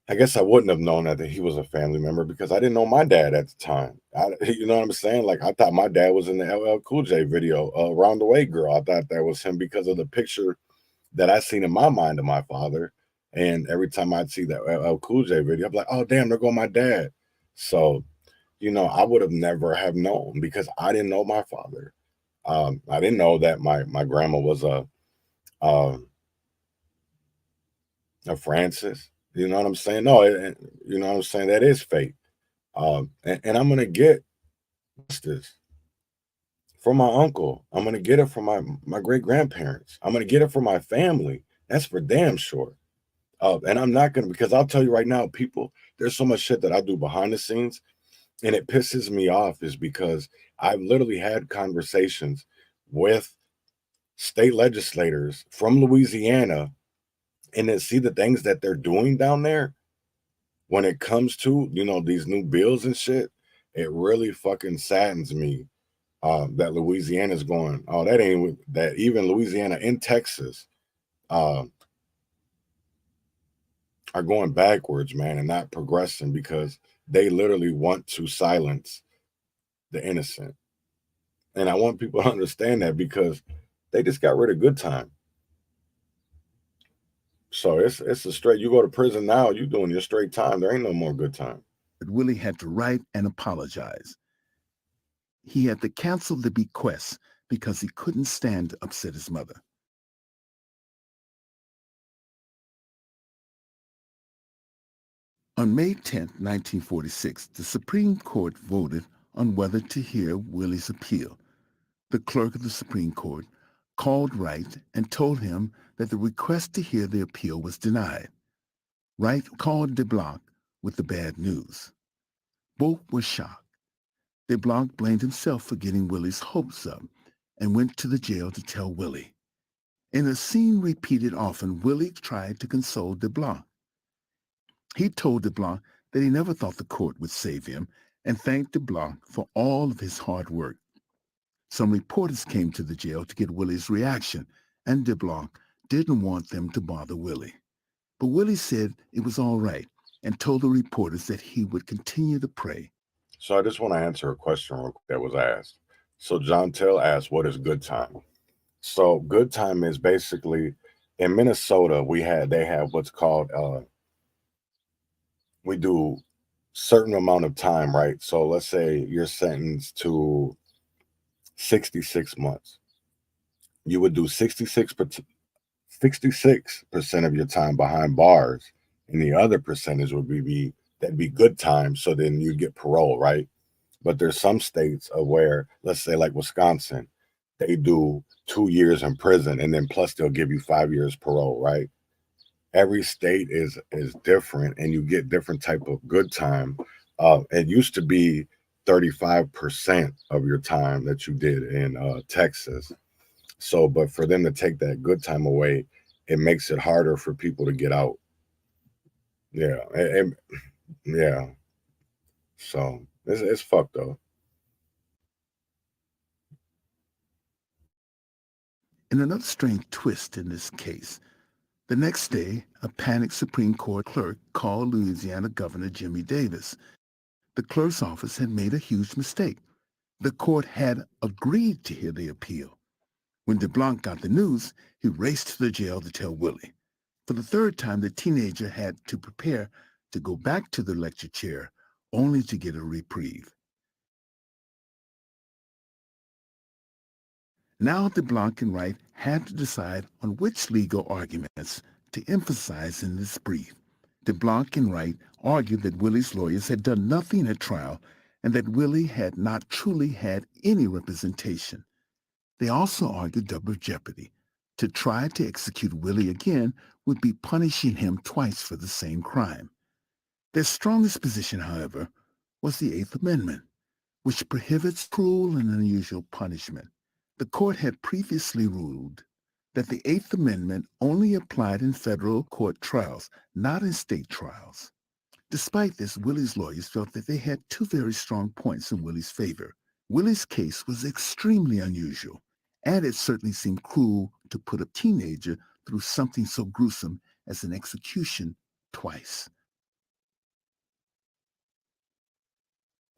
I guess I wouldn't have known that he was a family member because I didn't know my dad at the time. You know what I'm saying? Like, I thought my dad was in the LL Cool J video, Around the Way Girl. I thought that was him because of the picture that I seen in my mind of my father. And every time I'd see that LL Cool J video, I'd be like, oh, damn, there go my dad. So, you know, I would have never have known because I didn't know my father. I didn't know that my grandma was a Francis. You know what I'm saying? No, you know what I'm saying? That is fate. And I'm going to get this from my uncle. I'm going to get it from my great-grandparents. I'm going to get it from my family. That's for damn sure. And I'm not going to, because I'll tell you right now, people, there's so much shit that I do behind the scenes, and it pisses me off is because I've literally had conversations with state legislators from Louisiana, and then see the things that they're doing down there when it comes to, you know, these new bills and shit. It really fucking saddens me that Louisiana is going, oh, that ain't, that even Louisiana and Texas are going backwards, man, and not progressing because they literally want to silence the innocent. And I want people to understand that because they just got rid of good time. So it's a straight, you go to prison now, you doing your straight time. There ain't no more good time. Willie had to write and apologize. He had to cancel the bequest because he couldn't stand to upset his mother. On May 10, 1946, the Supreme Court voted on whether to hear Willie's appeal. The clerk of the Supreme Court called Wright and told him that the request to hear the appeal was denied. Wright called DeBlanc with the bad news. Both were shocked. DeBlanc blamed himself for getting Willie's hopes up and went to the jail to tell Willie. In a scene repeated often, Willie tried to console DeBlanc. He told DeBlanc that he never thought the court would save him and thanked DeBlanc for all of his hard work. Some reporters came to the jail to get Willie's reaction, and DeBlanc didn't want them to bother Willie. But Willie said it was all right and told the reporters that he would continue to pray. So I just want to answer a question real quick that was asked. So John Tell asked, what is good time? So good time is basically, in Minnesota, they have what's called, we do certain amount of time, right? So let's say you're sentenced to 66 months. You would do 66% of your time behind bars, and the other percentage would be that'd be good time. So then you get parole, right? But there's some states where, let's say like Wisconsin, they do 2 years in prison, and then plus they'll give you 5 years parole, right? Every state is different, and you get different type of good time. It used to be 35% of your time that you did in Texas. So, but for them to take that good time away, it makes it harder for people to get out. Yeah, yeah. So it's fucked though. In another strange twist in this case, the next day, a panicked Supreme Court clerk called Louisiana Governor Jimmy Davis. The clerk's office had made a huge mistake. The court had agreed to hear the appeal. When DeBlanc got the news, he raced to the jail to tell Willie. For the third time, the teenager had to prepare to go back to the lecture chair, only to get a reprieve. Now DeBlanc and Wright had to decide on which legal arguments to emphasize in this brief. DeBlanc and Wright argued that Willie's lawyers had done nothing at trial and that Willie had not truly had any representation. They also argued double jeopardy. To try to execute Willie again would be punishing him twice for the same crime. Their strongest position, however, was the Eighth Amendment, which prohibits cruel and unusual punishment. The court had previously ruled that the Eighth Amendment only applied in federal court trials, not in state trials. Despite this, Willie's lawyers felt that they had two very strong points in Willie's favor. Willie's case was extremely unusual, and it certainly seemed cruel to put a teenager through something so gruesome as an execution twice.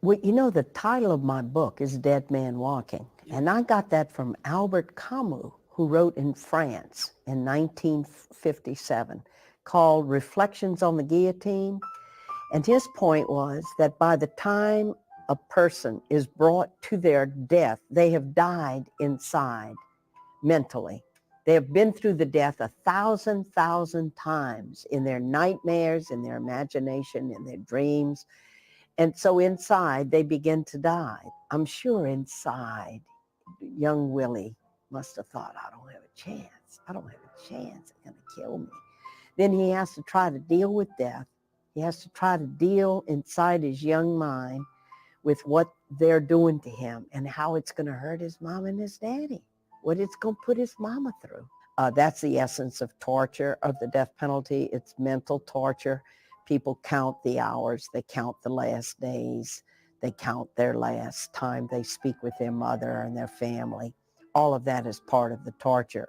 Well, you know, the title of my book is Dead Man Walking, and I got that from Albert Camus, who wrote in France in 1957, called Reflections on the Guillotine. And his point was that by the time a person is brought to their death, they have died inside mentally. They have been through the death 1,000 times in their nightmares, in their imagination, in their dreams. And so inside, they begin to die. I'm sure inside, young Willie must have thought, I don't have a chance. I don't have a chance. They're going to kill me. Then he has to try to deal with death. He has to try to deal inside his young mind with what they're doing to him and how it's going to hurt his mom and his daddy, what it's going to put his mama through. That's the essence of torture, of the death penalty. It's mental torture. People count the hours, they count the last days, they count their last time they speak with their mother and their family. All of that is part of the torture.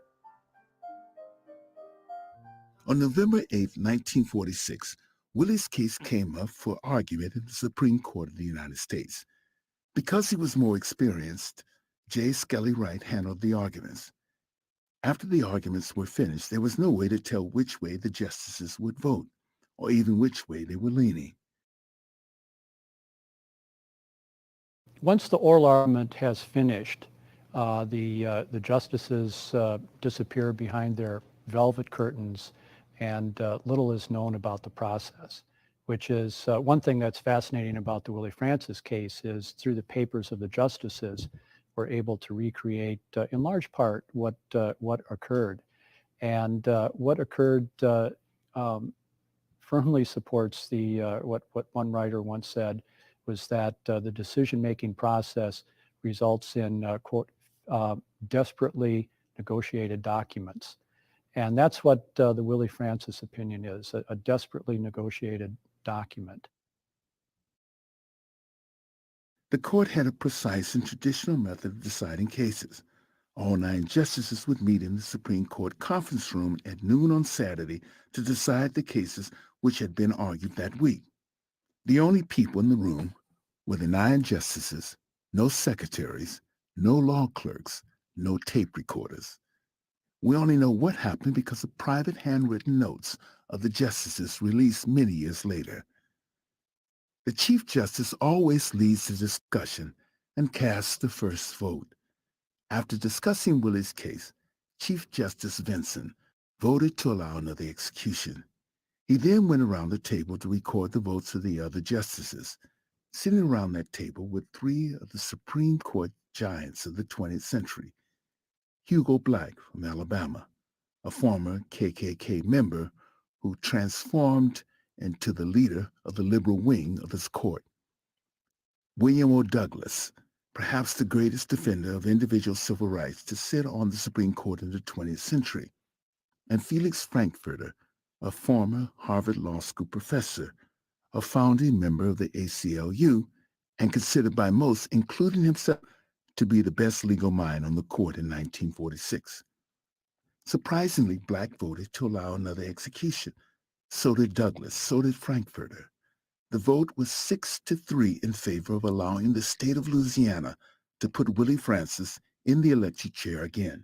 On November 8, 1946, Willie's case came up for argument in the Supreme Court of the United States. Because he was more experienced, J. Skelly Wright handled the arguments. After the arguments were finished, there was no way to tell which way the justices would vote, or even which way they were leaning. Once the oral argument has finished, the justices disappear behind their velvet curtains, and little is known about the process, which is one thing that's fascinating about the Willie Francis case is through the papers of the justices, we're able to recreate in large part what occurred. And what occurred firmly supports the what one writer once said was that the decision-making process results in quote desperately negotiated documents, and that's what the Willie Francis opinion is, a desperately negotiated document. The court had a precise and traditional method of deciding cases. All 9 justices would meet in the Supreme Court conference room at noon on Saturday to decide the cases which had been argued that week. The only people in the room With the 9 justices, no secretaries, no law clerks, no tape recorders. We only know what happened because of private handwritten notes of the justices released many years later. The Chief Justice always leads the discussion and casts the first vote. After discussing Willie's case, Chief Justice Vinson voted to allow another execution. He then went around the table to record the votes of the other justices. Sitting around that table were 3 of the Supreme Court giants of the 20th century. Hugo Black from Alabama, a former KKK member who transformed into the leader of the liberal wing of his court. William O. Douglas, perhaps the greatest defender of individual civil rights to sit on the Supreme Court in the 20th century. And Felix Frankfurter, a former Harvard Law School professor, a founding member of the ACLU, and considered by most, including himself, to be the best legal mind on the court in 1946. Surprisingly, Black voted to allow another execution. So did Douglas, so did Frankfurter. The vote was 6-3 in favor of allowing the state of Louisiana to put Willie Francis in the electric chair again.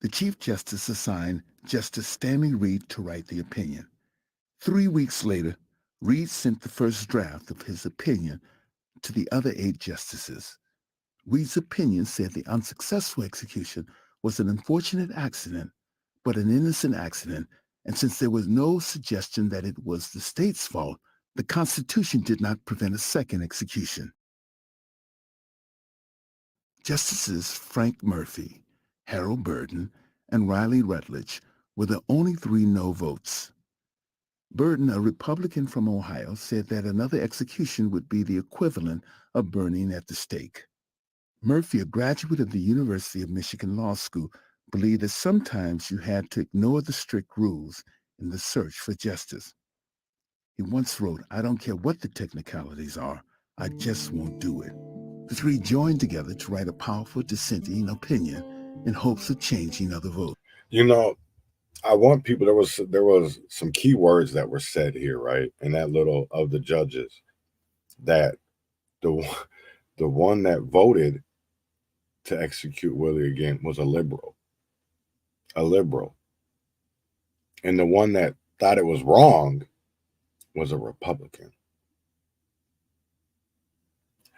The Chief Justice assigned Justice Stanley Reed to write the opinion. 3 weeks later, Reed sent the first draft of his opinion to the other 8 justices. Reed's opinion said the unsuccessful execution was an unfortunate accident, but an innocent accident, and since there was no suggestion that it was the state's fault, the Constitution did not prevent a second execution. Justices Frank Murphy, Harold Burden, and Riley Rutledge were the only 3 no votes. Burden, a Republican from Ohio, said that another execution would be the equivalent of burning at the stake. Murphy, a graduate of the University of Michigan Law School, believed that sometimes you had to ignore the strict rules in the search for justice. He once wrote, "I don't care what the technicalities are, I just won't do it." The 3 joined together to write a powerful dissenting opinion in hopes of changing other votes. You know, I want people, there was some key words that were said here, right? In that little of the judges, that the one that voted to execute Willie again was a liberal. And the one that thought it was wrong was a Republican.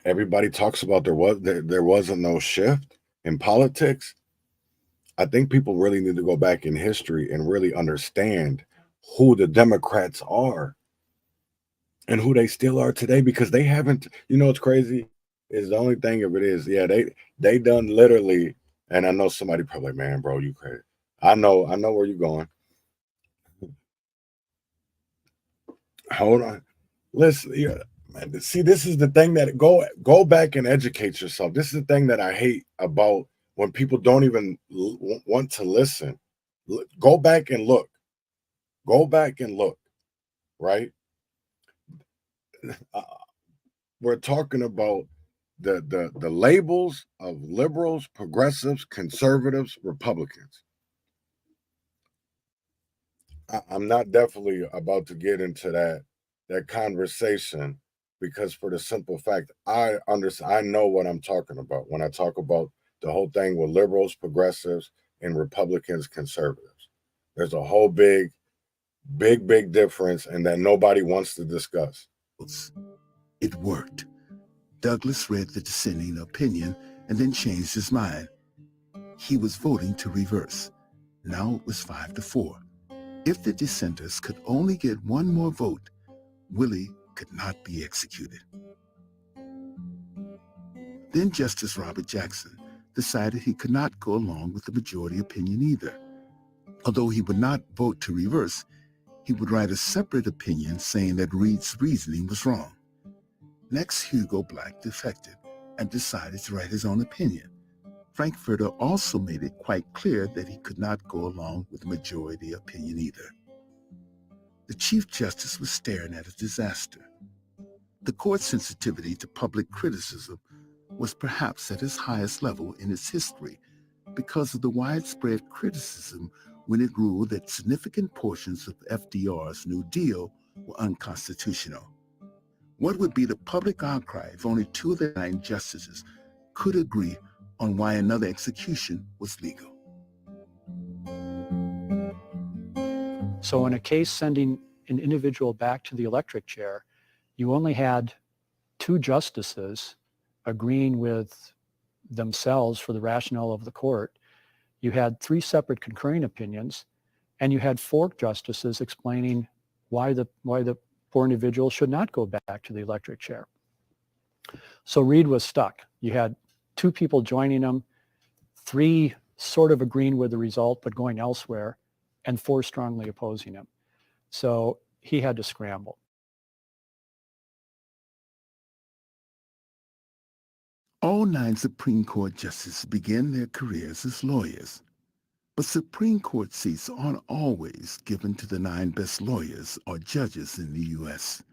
Everybody talks about there wasn't no shift in politics. I think people really need to go back in history and really understand who the Democrats are and who they still are today, because they haven't, you know, what's crazy is the only thing of it is, yeah, they done literally, and I know somebody probably, man, bro, you crazy. I know where you're going. Hold on. Listen, yeah, man, see, this is the thing that go back and educate yourself. This is the thing that I hate about when people don't even want to listen. Go back and look. Go back and look, right? We're talking about the labels of liberals, progressives, conservatives, Republicans. I'm not definitely about to get into that conversation, because for the simple fact, I know what I'm talking about when I talk about the whole thing with liberals, progressives, and Republicans, conservatives. There's a whole big difference, and that nobody wants to discuss. It worked. Douglas read the dissenting opinion and then changed his mind. He was voting to reverse. Now it was 5-4. If the dissenters could only get one more vote, Willie could not be executed. Then Justice Robert Jackson decided he could not go along with the majority opinion either. Although he would not vote to reverse, he would write a separate opinion saying that Reed's reasoning was wrong. Next, Hugo Black defected and decided to write his own opinion. Frankfurter also made it quite clear that he could not go along with the majority opinion either. The Chief Justice was staring at a disaster. The court's sensitivity to public criticism was perhaps at its highest level in its history because of the widespread criticism when it ruled that significant portions of FDR's New Deal were unconstitutional. What would be the public outcry if only 2 of the 9 justices could agree on why another execution was legal? So in a case sending an individual back to the electric chair, you only had 2 justices agreeing with themselves for the rationale of the court. You had 3 separate concurring opinions, and you had 4 justices explaining why the poor individual should not go back to the electric chair. So Reed was stuck. You had 2 people joining him, 3 sort of agreeing with the result but going elsewhere, and 4 strongly opposing him. So he had to scramble. All 9 Supreme Court justices began their careers as lawyers. But Supreme Court seats aren't always given to the 9 best lawyers or judges in the U.S.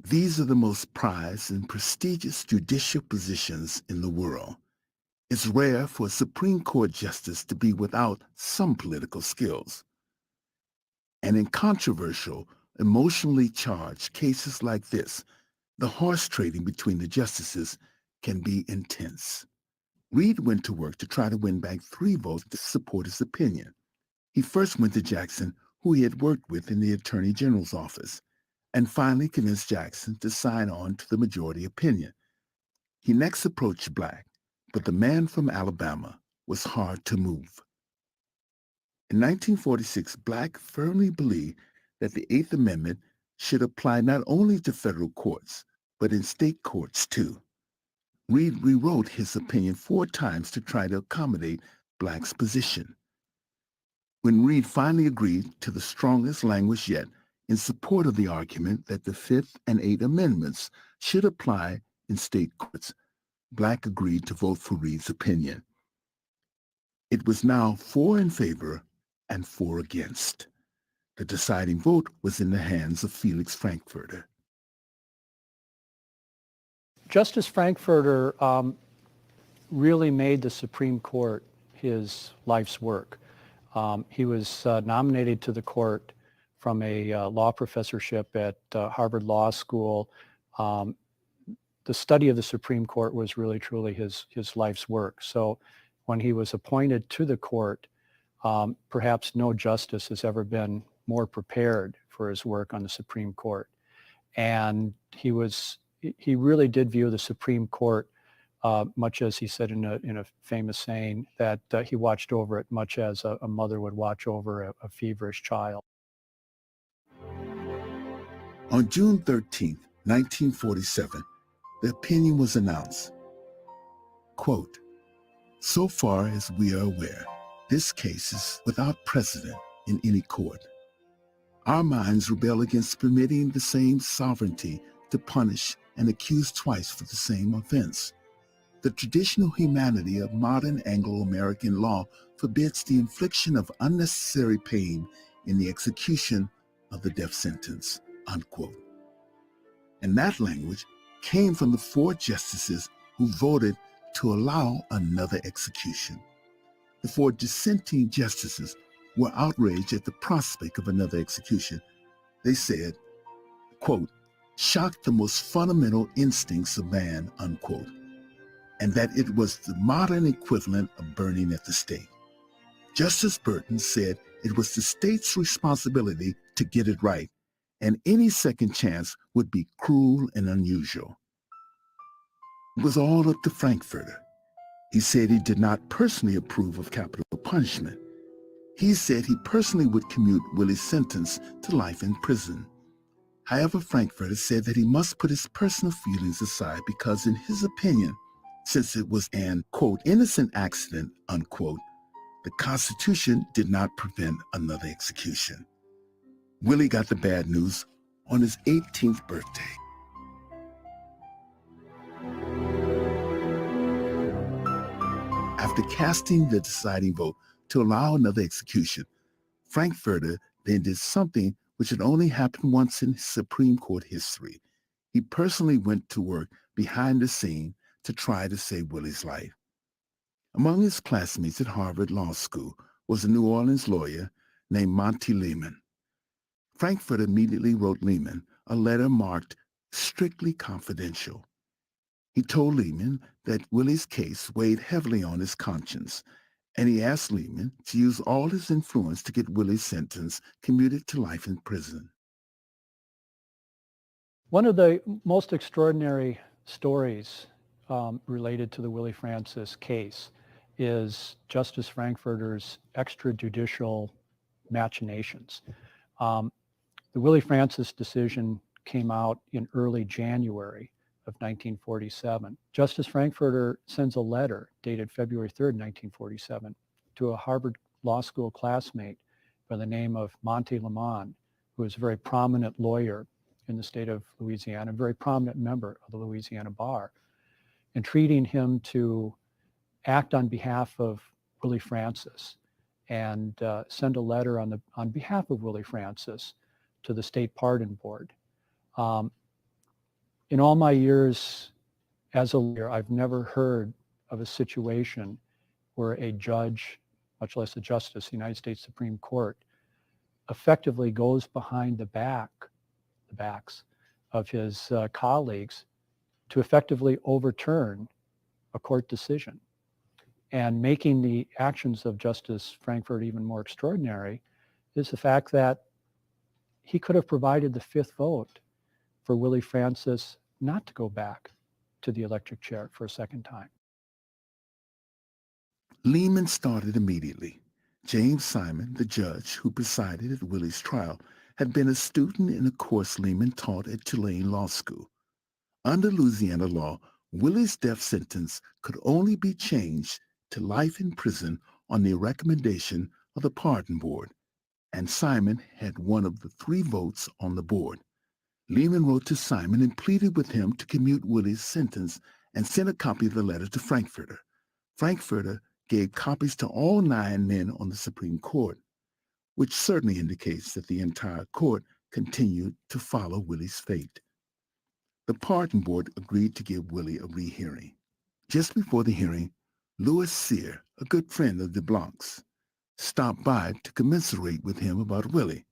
These are the most prized and prestigious judicial positions in the world. It's rare for a Supreme Court justice to be without some political skills. And in controversial, emotionally charged cases like this, the horse trading between the justices can be intense. Reed went to work to try to win back 3 votes to support his opinion. He first went to Jackson, who he had worked with in the Attorney General's office, and finally convinced Jackson to sign on to the majority opinion. He next approached Black, but the man from Alabama was hard to move. In 1946, Black firmly believed that the 8th Amendment should apply not only to federal courts, but in state courts too. Reed rewrote his opinion 4 times to try to accommodate Black's position. When Reed finally agreed to the strongest language yet in support of the argument that the 5th and 8th Amendments should apply in state courts, Black agreed to vote for Reed's opinion. It was now 4 in favor and 4 against. The deciding vote was in the hands of Felix Frankfurter. Justice Frankfurter really made the Supreme Court his life's work. He was nominated to the court from a law professorship at Harvard Law School. The study of the Supreme Court was really, truly his life's work. So when he was appointed to the court, perhaps no justice has ever been more prepared for his work on the Supreme Court. And he really did view the Supreme Court, much as he said in a famous saying, that he watched over it much as a mother would watch over a feverish child. On June 13, 1947, the opinion was announced. Quote, "So far as we are aware, this case is without precedent in any court. Our minds rebel against permitting the same sovereignty to punish and accuse twice for the same offense. The traditional humanity of modern Anglo-American law forbids the infliction of unnecessary pain in the execution of the death sentence," unquote. And that language came from the 4 justices who voted to allow another execution. The 4 dissenting justices were outraged at the prospect of another execution. They said, quote, "shocked the most fundamental instincts of man," unquote, and that it was the modern equivalent of burning at the stake. Justice Burton said it was the state's responsibility to get it right, and any second chance would be cruel and unusual. It was all up to Frankfurter. He said he did not personally approve of capital punishment. He said he personally would commute Willie's sentence to life in prison. However, Frankfurter said that he must put his personal feelings aside because, in his opinion, since it was an, quote, "innocent accident," unquote, the Constitution did not prevent another execution. Willie got the bad news on his 18th birthday. After casting the deciding vote to allow another execution, Frankfurter then did something which had only happened once in Supreme Court history. He personally went to work behind the scene to try to save Willie's life. Among his classmates at Harvard Law School was a New Orleans lawyer named Monty Lehman. Frankfurter immediately wrote Lehman a letter marked strictly confidential. He told Lehman that Willie's case weighed heavily on his conscience, and he asked Lehman to use all his influence to get Willie's sentence commuted to life in prison. One of the most extraordinary stories related to the Willie Francis case is Justice Frankfurter's extrajudicial machinations. The Willie Francis decision came out in early January of 1947. Justice Frankfurter sends a letter dated February 3rd, 1947, to a Harvard Law School classmate by the name of Monte Lemon, who is a very prominent lawyer in the state of Louisiana, a very prominent member of the Louisiana Bar, entreating him to act on behalf of Willie Francis and send a letter on behalf of Willie Francis to the State Pardon Board. In all my years as a lawyer, I've never heard of a situation where a judge, much less a justice, the United States Supreme Court, effectively goes behind the backs of his colleagues to effectively overturn a court decision. And making the actions of Justice Frankfurter even more extraordinary is the fact that he could have provided the fifth vote for Willie Francis not to go back to the electric chair for a second time. Lehman started immediately. James Simon, the judge who presided at Willie's trial, had been a student in a course Lehman taught at Tulane Law School. Under Louisiana law, Willie's death sentence could only be changed to life in prison on the recommendation of the Pardon Board, and Simon had one of the 3 votes on the board. Lehman wrote to Simon and pleaded with him to commute Willie's sentence and sent a copy of the letter to Frankfurter. Frankfurter gave copies to all 9 men on the Supreme Court, which certainly indicates that the entire court continued to follow Willie's fate. The Pardon Board agreed to give Willie a rehearing. Just before the hearing, Louis Cyr, a good friend of DeBlanc's, stopped by to commiserate with him about Willie.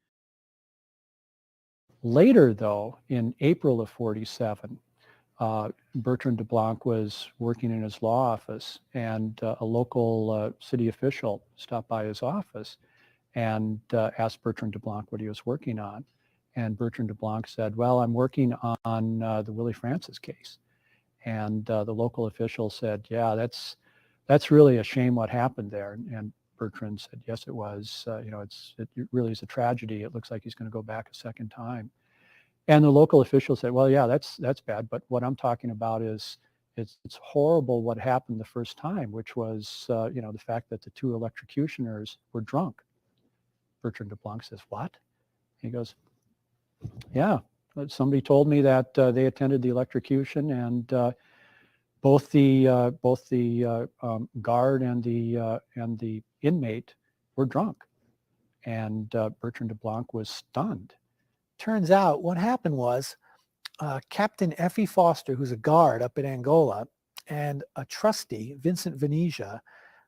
Later, though, in April of 47, Bertrand DeBlanc was working in his law office, and a local city official stopped by his office and asked Bertrand DeBlanc what he was working on. And Bertrand DeBlanc said, well, I'm working on the Willie Francis case. And the local official said, yeah, that's really a shame what happened there. And Bertrand said, yes, it was. It really is a tragedy. It looks like he's going to go back a second time. And the local official said, well, yeah, that's bad. But what I'm talking about is it's horrible what happened the first time, which was, the fact that the 2 electrocutioners were drunk. Bertrand DeBlanc says, what? He goes, yeah, somebody told me that they attended the electrocution, and both the guard and the inmate were drunk. And Bertrand DeBlanc was stunned. Turns out what happened was Captain Effie Foster, who's a guard up in Angola, and a trustee, Vincent Venetia,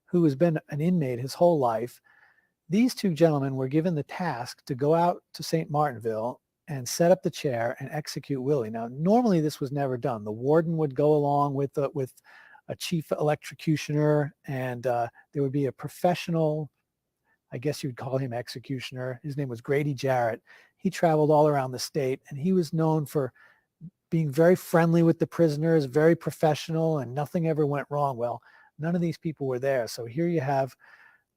who has been an inmate his whole life, these 2 gentlemen were given the task to go out to St. Martinville and set up the chair and execute Willie. Now, normally this was never done. The warden would go along with a chief electrocutioner, and there would be a professional, I guess you'd call him executioner. His name was Grady Jarrett. He traveled all around the state, and he was known for being very friendly with the prisoners, very professional, and nothing ever went wrong. Well, none of these people were there. So here you have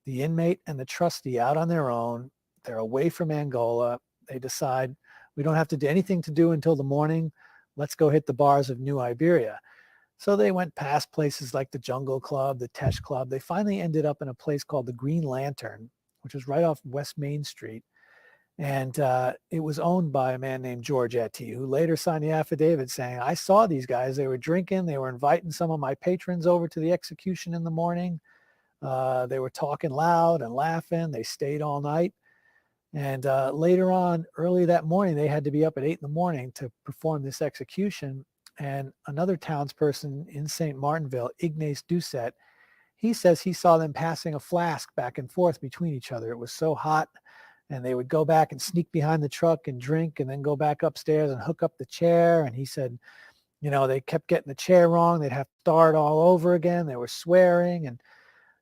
the inmate and the trustee out on their own. They're away from Angola. They decide, we don't have to do anything to do until the morning. Let's go hit the bars of New Iberia. So they went past places like the Jungle Club, the Tesh Club. They finally ended up in a place called the Green Lantern, which was right off West Main Street. And it was owned by a man named George Etty, who later signed the affidavit saying, I saw these guys. They were drinking. They were inviting some of my patrons over to the execution in the morning. They were talking loud and laughing. They stayed all night. And later on, early that morning, they had to be up at 8 in the morning to perform this execution. And another townsperson in St. Martinville, Ignace Doucette, he says he saw them passing a flask back and forth between each other. It was so hot and they would go back and sneak behind the truck and drink and then go back upstairs and hook up the chair. And he said, you know, they kept getting the chair wrong. They'd have to start all over again. They were swearing. And,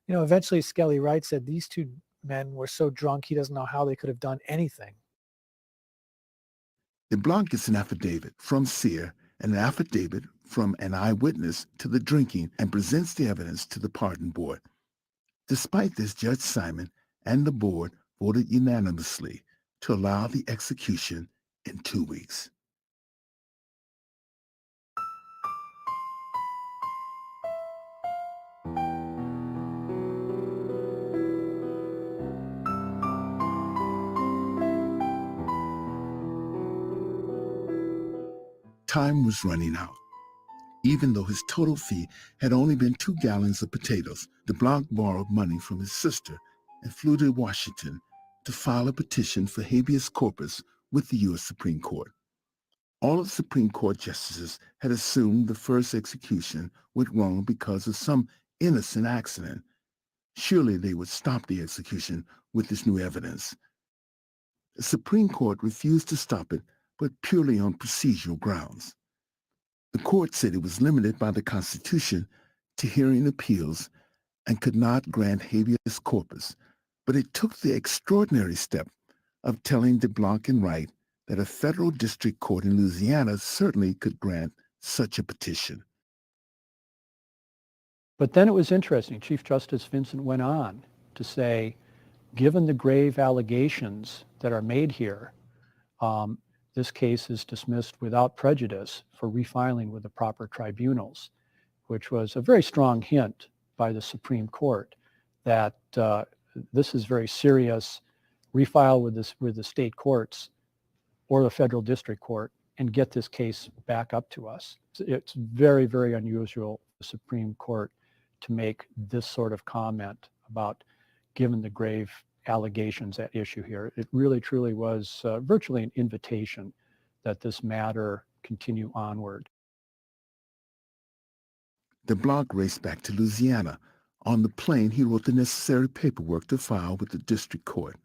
you know, eventually Skelly Wright said these two men were so drunk he doesn't know how they could have done anything. LeBlanc gets an affidavit from Sear and an affidavit from an eyewitness to the drinking and presents the evidence to the pardon board. Despite this, Judge Simon and the board voted unanimously to allow the execution in 2 weeks. Time was running out. Even though his total fee had only been 2 gallons of potatoes, LeBlanc borrowed money from his sister and flew to Washington to file a petition for habeas corpus with the U.S. Supreme Court. All of the Supreme Court justices had assumed the first execution went wrong because of some innocent accident. Surely they would stop the execution with this new evidence. The Supreme Court refused to stop it, but purely on procedural grounds. The court said it was limited by the Constitution to hearing appeals and could not grant habeas corpus, but it took the extraordinary step of telling LeBlanc and Wright that a federal district court in Louisiana certainly could grant such a petition. But then it was interesting. Chief Justice Vincent went on to say, given the grave allegations that are made here, this case is dismissed without prejudice for refiling with the proper tribunals, which was a very strong hint by the Supreme Court that this is very serious. Refile with the state courts or the federal district court and get this case back up to us. It's very, very unusual for the Supreme Court to make this sort of comment about, given the grave allegations at issue here. It really, truly was virtually an invitation that this matter continue onward. LeBlanc raced back to Louisiana. On the plane, he wrote the necessary paperwork to file with the district court.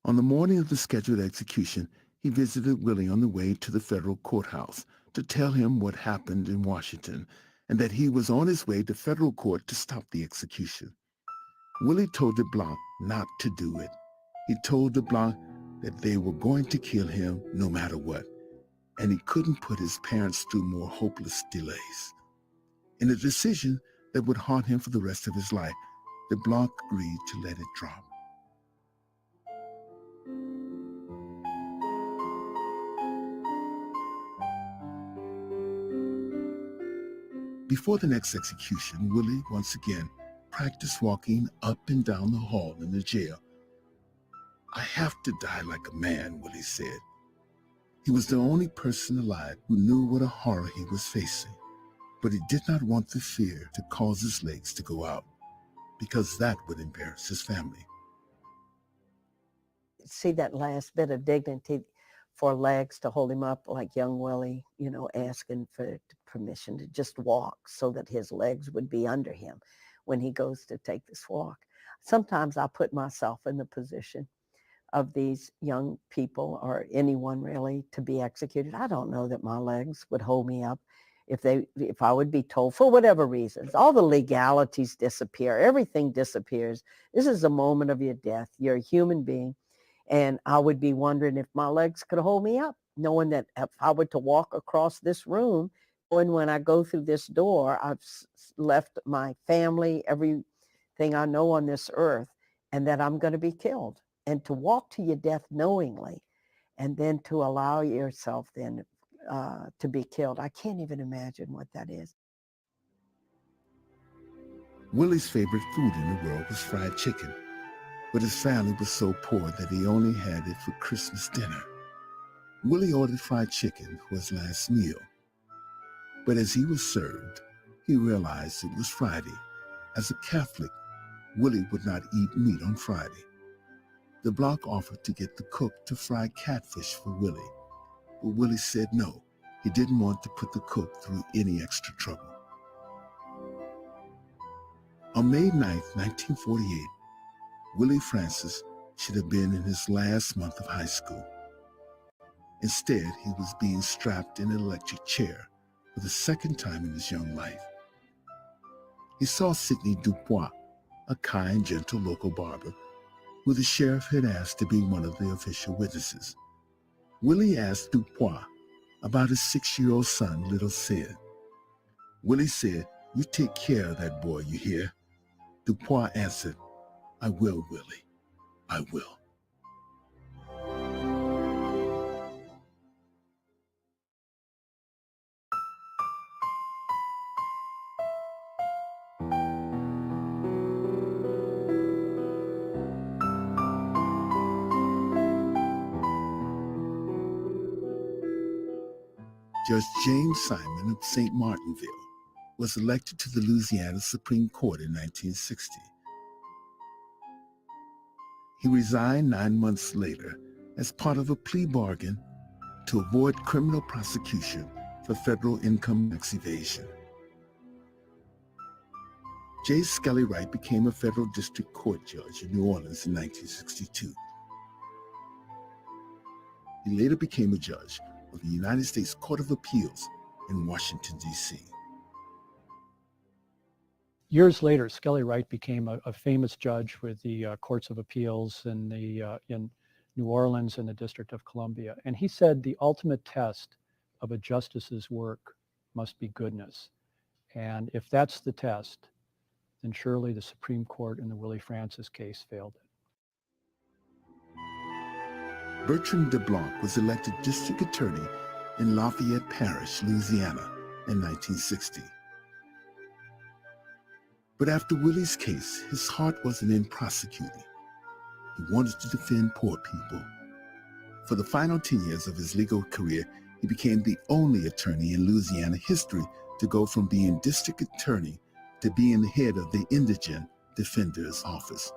On the morning of the scheduled execution, he visited Willie on the way to the federal courthouse to tell him what happened in Washington and that he was on his way to federal court to stop the execution. Willie told LeBlanc not to do it. He told LeBlanc that they were going to kill him no matter what, and he couldn't put his parents through more hopeless delays. In a decision that would haunt him for the rest of his life, LeBlanc agreed to let it drop. Before the next execution, Willie once again practiced walking up and down the hall in the jail. "I have to die like a man," Willie said. He was the only person alive who knew what a horror he was facing, but he did not want the fear to cause his legs to go out, because that would embarrass his family. See that last bit of dignity for legs to hold him up, like young Willie, you know, asking for permission to just walk so that his legs would be under him when he goes to take this walk. Sometimes I put myself in the position of these young people, or anyone really, to be executed. I don't know that my legs would hold me up if I would be told, for whatever reasons. All the legalities disappear. Everything disappears. This is a moment of your death. You're a human being. And I would be wondering if my legs could hold me up, knowing that if I were to walk across this room, and when I go through this door, I've left my family, everything I know on this earth, and that I'm going to be killed. And to walk to your death knowingly, and then to allow yourself then to be killed, I can't even imagine what that is. Willie's favorite food in the world was fried chicken, but his family was so poor that he only had it for Christmas dinner. Willie ordered fried chicken for his last meal, but as he was served, he realized it was Friday. As a Catholic, Willie would not eat meat on Friday. LeBlanc offered to get the cook to fry catfish for Willie, but Willie said no. He didn't want to put the cook through any extra trouble. On May 9th, 1948, Willie Francis should have been in his last month of high school. Instead, he was being strapped in an electric chair for the second time in his young life. He saw Sidney Dubois, a kind, gentle local barber, who the sheriff had asked to be one of the official witnesses. Willie asked Dubois about his 6-year-old son, little Sid. Willie said, "You take care of that boy, you hear?" Dubois answered, "I will, Willie, I will." Judge James Simon of St. Martinville was elected to the Louisiana Supreme Court in 1960. He resigned 9 months later as part of a plea bargain to avoid criminal prosecution for federal income tax evasion. J. Skelly Wright became a federal district court judge in New Orleans in 1962. He later became a judge of the United States Court of Appeals in Washington, D.C. Years later, Skelly Wright became a famous judge with the courts of appeals in New Orleans and the District of Columbia. And he said the ultimate test of a justice's work must be goodness. And if that's the test, then surely the Supreme Court in the Willie Francis case failed it. Bertrand DeBlanc was elected district attorney in Lafayette Parish, Louisiana in 1960. But after Willie's case, his heart wasn't in prosecuting. He wanted to defend poor people. For the final 10 years of his legal career, he became the only attorney in Louisiana history to go from being district attorney to being the head of the Indigent Defender's Office.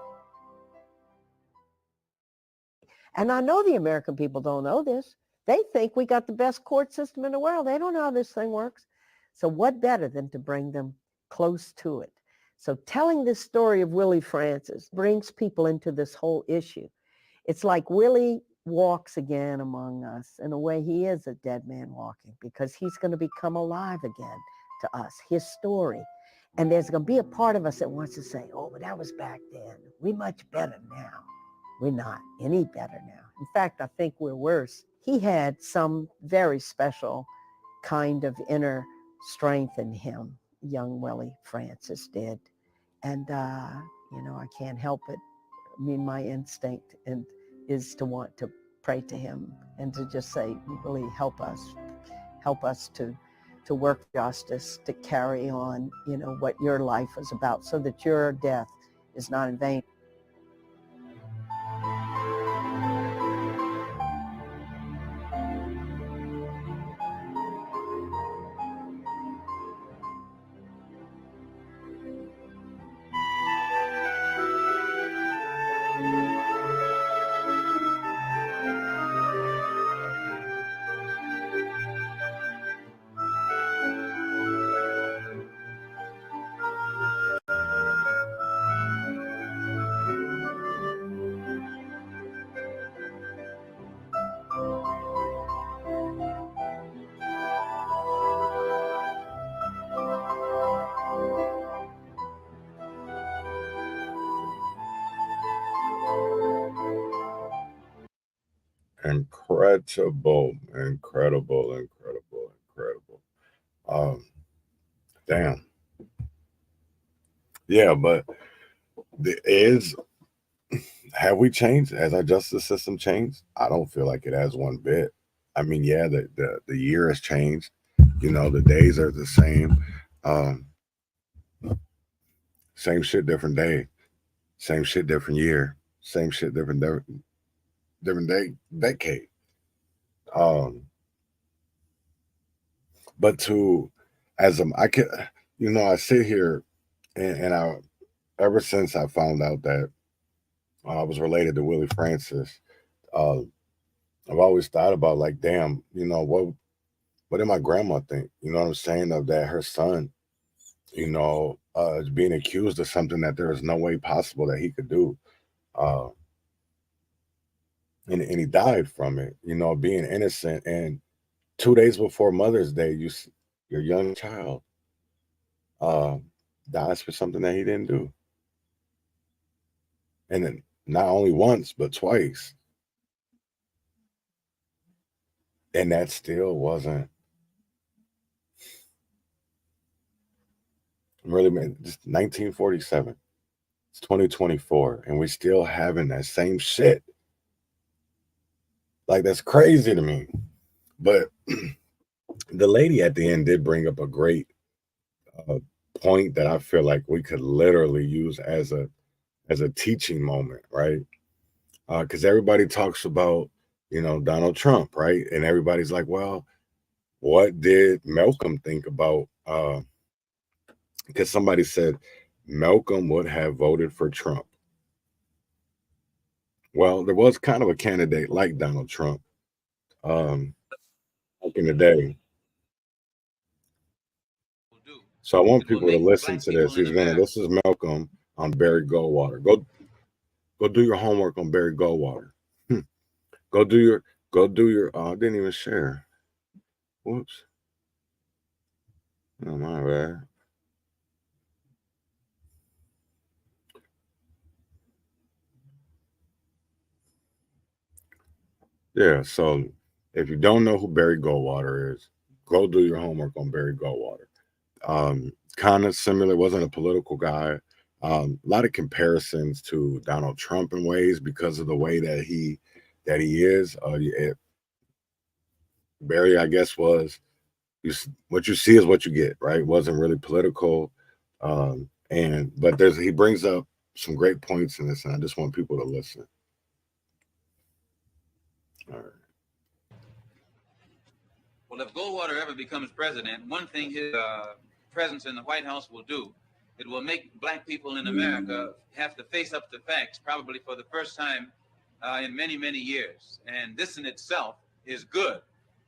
And I know the American people don't know this. They think we got the best court system in the world. They don't know how this thing works. So what better than to bring them close to it? So telling this story of Willie Francis brings people into this whole issue. It's like Willie walks again among us. In a way, he is a dead man walking because he's going to become alive again to us, his story. And there's going to be a part of us that wants to say, oh, but that was back then. We're much better now. We're not any better now. In fact, I think we're worse. He had some very special kind of inner strength in him, young Willie Francis did. And, I can't help it. I mean, my instinct is to want to pray to him and to just say, really help us to work justice, to carry on, what your life is about so that your death is not in vain. Incredible. Damn. Yeah, but have we changed? Has our justice system changed? I don't feel like it has one bit. I mean, yeah, the year has changed. The days are the same. Same shit, different day. Same shit, different year. Same shit, different day, decade. But I sit here and ever since I found out that I was related to Willie Francis, I've always thought about like, damn, what did my grandma think? You know what I'm saying? Of that her son, is being accused of something that there is no way possible that he could do. uh, and he died from it, you know, being innocent. And 2 days before Mother's Day, your young child dies for something that he didn't do, and then not only once but twice, and that still wasn't really, man. Just 1947. It's 2024, and we're still having that same shit. Like, that's crazy to me. But the lady at the end did bring up a great point that I feel like we could literally use as a teaching moment, right? Because everybody talks about, you know, Donald Trump, right? And everybody's like, well, what did Malcolm think about? Because somebody said Malcolm would have voted for Trump. Well, there was kind of a candidate like Donald Trump back in the day. So I want people to listen to this. This is Malcolm on Barry Goldwater. Go do your homework on Barry Goldwater. Go do your I didn't even share. Whoops. Oh, my bad. Yeah, so if you don't know who Barry Goldwater is, go do your homework on Barry Goldwater. Kind of similar, wasn't a political guy. A lot of comparisons to Donald Trump in ways because of the way that he is. Barry, I guess, was what you see is what you get, right? Wasn't really political, but he brings up some great points in this, and I just want people to listen. All right. Well, if Goldwater ever becomes president, one thing his presence in the White House will do, it will make black people in America have to face up to facts, probably for the first time in many, many years. And this in itself is good,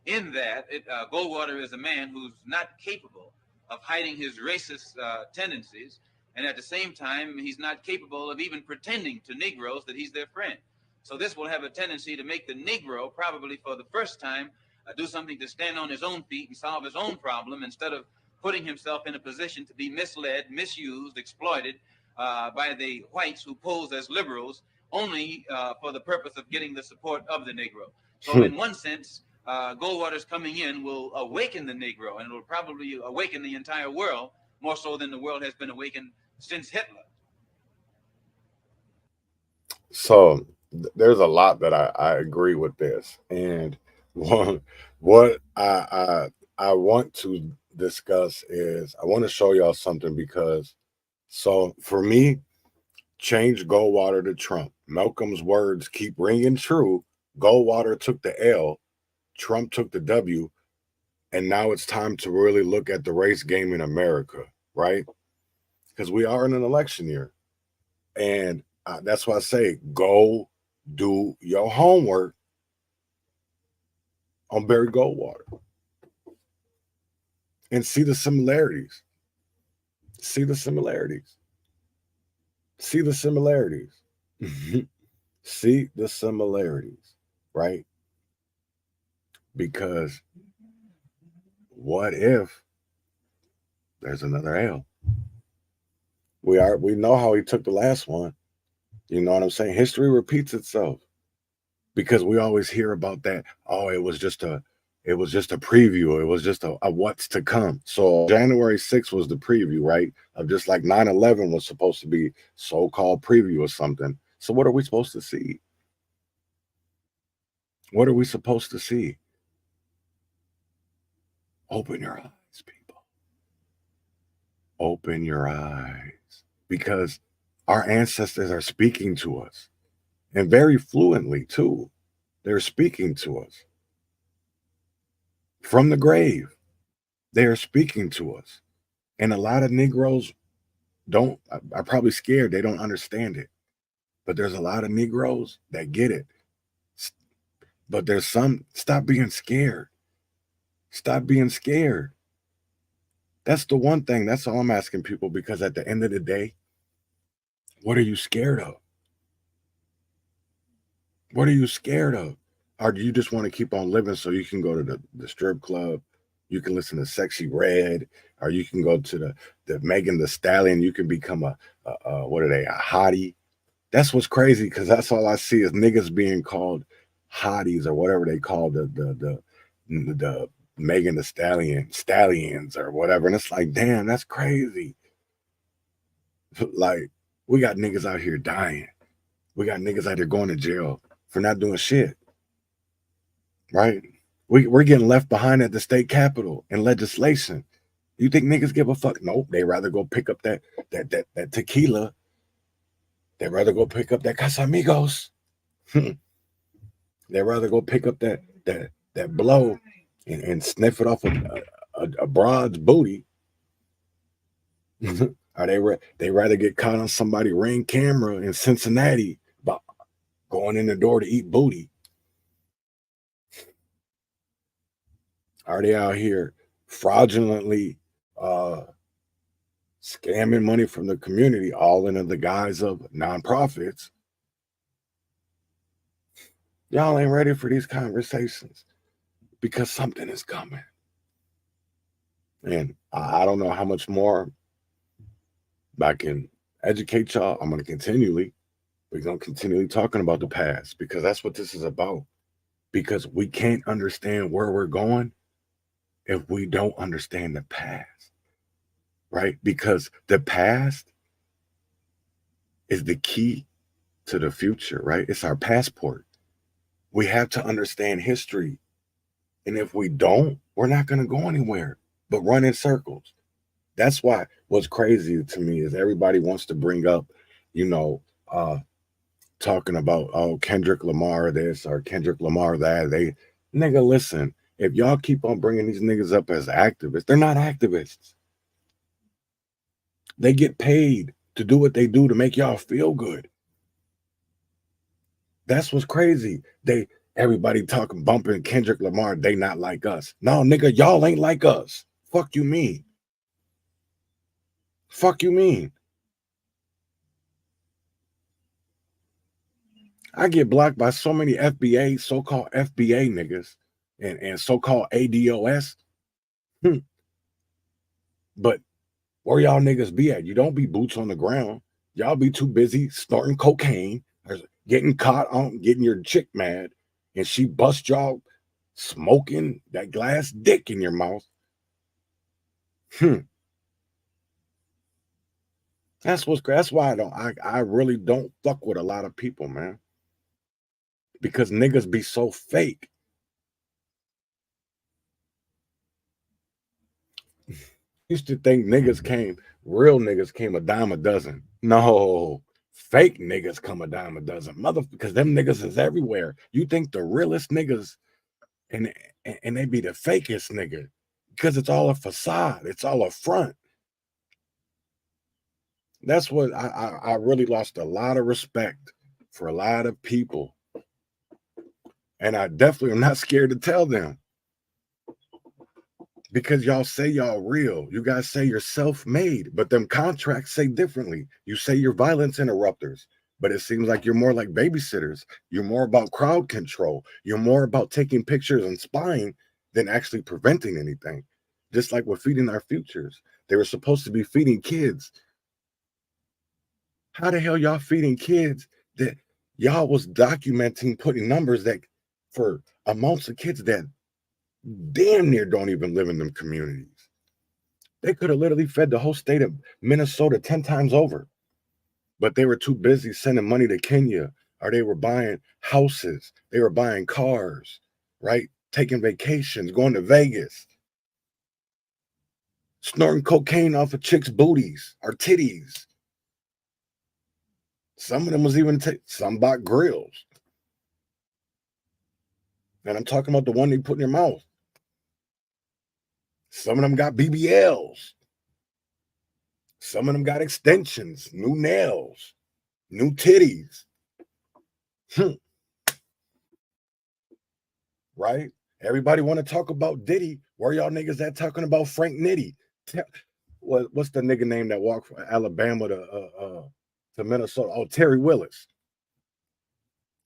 in that Goldwater is a man who's not capable of hiding his racist tendencies, and at the same time, he's not capable of even pretending to Negroes that he's their friend. So this will have a tendency to make the Negro, probably for the first time, do something to stand on his own feet and solve his own problem, instead of putting himself in a position to be misled, misused, exploited by the whites who pose as liberals only for the purpose of getting the support of the Negro. So in one sense, Goldwater's coming in will awaken the Negro, and it will probably awaken the entire world more so than the world has been awakened since Hitler. So there's a lot that I agree with this, and what I want to discuss is I want to show y'all something, because so for me, change Goldwater to Trump. Malcolm's words keep ringing true. Goldwater took the L, Trump took the W, and now it's time to really look at the race game in America, right? Because we are in an election year, and that's why I say go do your homework on Barry Goldwater and see the similarities. See the similarities. See the similarities. See the similarities, right? Because what if there's another L? We know how he took the last one. You know what I'm saying? History repeats itself, because we always hear about that. Oh, it was just a preview. It was just a what's to come. So January 6th was the preview, right? Of just like 9/11 was supposed to be so-called preview or something. So what are we supposed to see? What are we supposed to see? Open your eyes, people. Open your eyes, because our ancestors are speaking to us, and very fluently too. They're speaking to us from the grave. They are speaking to us. And a lot of Negroes are probably scared. They don't understand it. But there's a lot of Negroes that get it. But there's some, stop being scared. Stop being scared. That's the one thing. That's all I'm asking people, because at the end of the day, what are you scared of? What are you scared of? Or do you just want to keep on living so you can go to the strip club? You can listen to Sexy Red, or you can go to the Megan Thee Stallion. You can become a what are they, a hottie? That's what's crazy, because that's all I see is niggas being called hotties or whatever they call the Megan Thee Stallions or whatever. And it's like, damn, that's crazy. Like, we got niggas out here dying. We got niggas out here going to jail for not doing shit. Right? We're getting left behind at the state capitol in legislation. You think niggas give a fuck? Nope. They rather go pick up that tequila. They rather go pick up that Casamigos. They rather go pick up that blow and sniff it off a broad's booty. Or they rather get caught on somebody's Ring camera in Cincinnati about going in the door to eat booty. Are they out here fraudulently scamming money from the community, all under the guise of nonprofits? Y'all ain't ready for these conversations because something is coming. And I don't know how much more I can educate y'all. We're going to continually talking about the past, because that's what this is about. Because we can't understand where we're going if we don't understand the past, right? Because the past is the key to the future, right? It's our passport. We have to understand history. And if we don't, we're not going to go anywhere but run in circles. That's why what's crazy to me is everybody wants to bring up, talking about, oh, Kendrick Lamar this or Kendrick Lamar that. Nigga, listen, if y'all keep on bringing these niggas up as activists, they're not activists. They get paid to do what they do to make y'all feel good. That's what's crazy. Everybody talking, bumping Kendrick Lamar, they not like us. No, nigga, y'all ain't like us. Fuck you mean? Fuck you mean? I get blocked by so many FBA, so-called FBA niggas and so-called ADOS. But where y'all niggas be at? You don't be boots on the ground. Y'all be too busy snorting cocaine or getting caught on getting your chick mad and she bust y'all smoking that glass dick in your mouth. That's why I really don't fuck with a lot of people, man. Because niggas be so fake. Used to think real niggas came a dime a dozen. No, fake niggas come a dime a dozen. Because them niggas is everywhere. You think the realest niggas and they be the fakest nigga. Because it's all a facade. It's all a front. That's what I really lost a lot of respect for a lot of people. And I definitely am not scared to tell them. Because y'all say y'all real. You guys say you're self-made, but them contracts say differently. You say you're violence interrupters, but it seems like you're more like babysitters. You're more about crowd control. You're more about taking pictures and spying than actually preventing anything. Just like we're feeding our futures. They were supposed to be feeding kids. How the hell y'all feeding kids that y'all was documenting, putting numbers that for amounts of kids that damn near don't even live in them communities? They could have literally fed the whole state of Minnesota 10 times over, but they were too busy sending money to Kenya, or they were buying houses, they were buying cars, right? Taking vacations, going to Vegas, snorting cocaine off of chicks' booties or titties. Some of them was even some bought grills. And I'm talking about the one they put in their mouth. Some of them got BBLs. Some of them got extensions, new nails, new titties. Right? Everybody want to talk about Diddy. Where y'all niggas at talking about Frank Nitty? What's the nigga name that walked from Alabama to Minnesota? Oh, Terry Willis.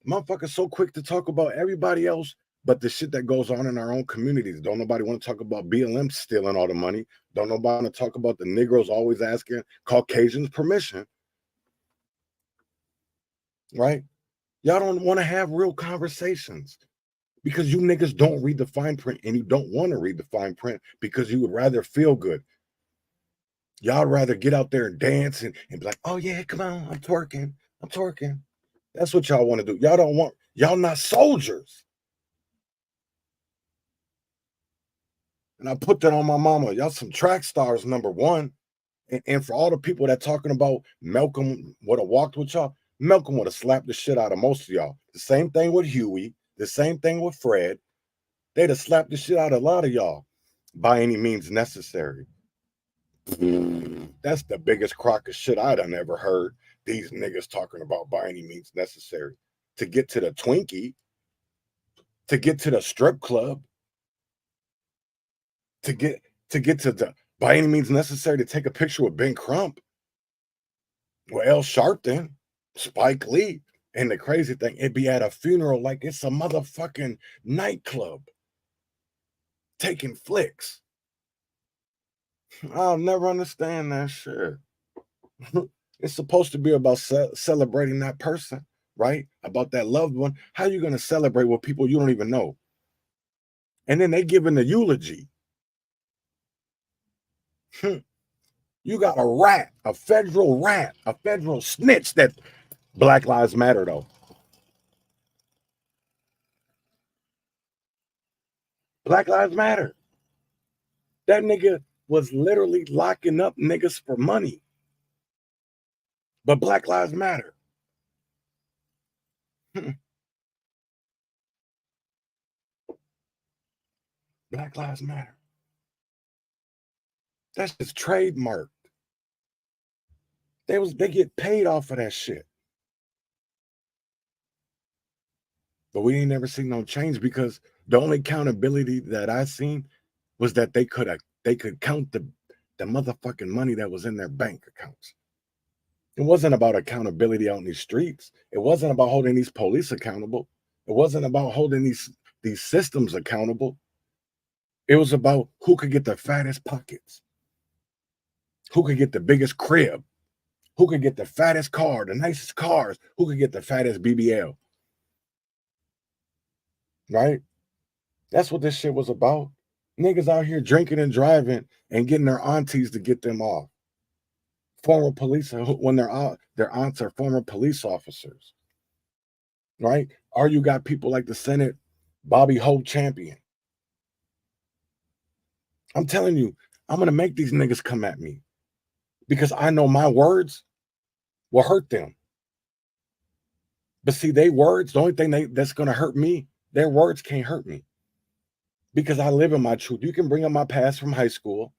Motherfuckers so quick to talk about everybody else, but the shit that goes on in our own communities. Don't nobody want to talk about BLM stealing all the money. Don't nobody want to talk about the Negroes always asking Caucasians permission. Right? Y'all don't want to have real conversations because you niggas don't read the fine print, and you don't want to read the fine print because you would rather feel good. Y'all rather get out there and dance and be like, oh yeah, come on, I'm twerking. That's what y'all want to do. Y'all not soldiers. And I put that on my mama. Y'all some track stars, number one. And for all the people that talking about Malcolm would have walked with y'all, Malcolm would have slapped the shit out of most of y'all. The same thing with Huey. The same thing with Fred. They'd have slapped the shit out of a lot of y'all by any means necessary. That's the biggest crock of shit I done ever heard. These niggas talking about by any means necessary. To get to the Twinkie, to get to the strip club, to get to the by any means necessary to take a picture with Ben Crump, with Al Sharpton, Spike Lee. And the crazy thing, it'd be at a funeral like it's a motherfucking nightclub taking flicks. I'll never understand that shit. It's supposed to be about celebrating that person, right? About that loved one. How you going to celebrate with people you don't even know? And then they giving the eulogy. You got a rat, a federal snitch that Black Lives Matter, though. Black Lives Matter. That nigga was literally locking up niggas for money. But Black Lives Matter. Black Lives Matter. That's just trademarked. They get paid off of that shit. But we ain't never seen no change because the only accountability that I seen was that they could count the motherfucking money that was in their bank accounts. It wasn't about accountability out in these streets. It wasn't about holding these police accountable. It wasn't about holding these systems accountable. It was about who could get the fattest pockets, who could get the biggest crib, who could get the fattest car, the nicest cars, who could get the fattest BBL. Right? That's what this shit was about. Niggas out here drinking and driving and getting their aunties to get them off. Former police, when their aunts are former police officers. Right? Or you got people like the Senate Bobby Hope champion. I'm telling you, I'm going to make these niggas come at me because I know my words will hurt them. But see, they words, the only thing that's going to hurt me, their words can't hurt me because I live in my truth. You can bring up my past from high school.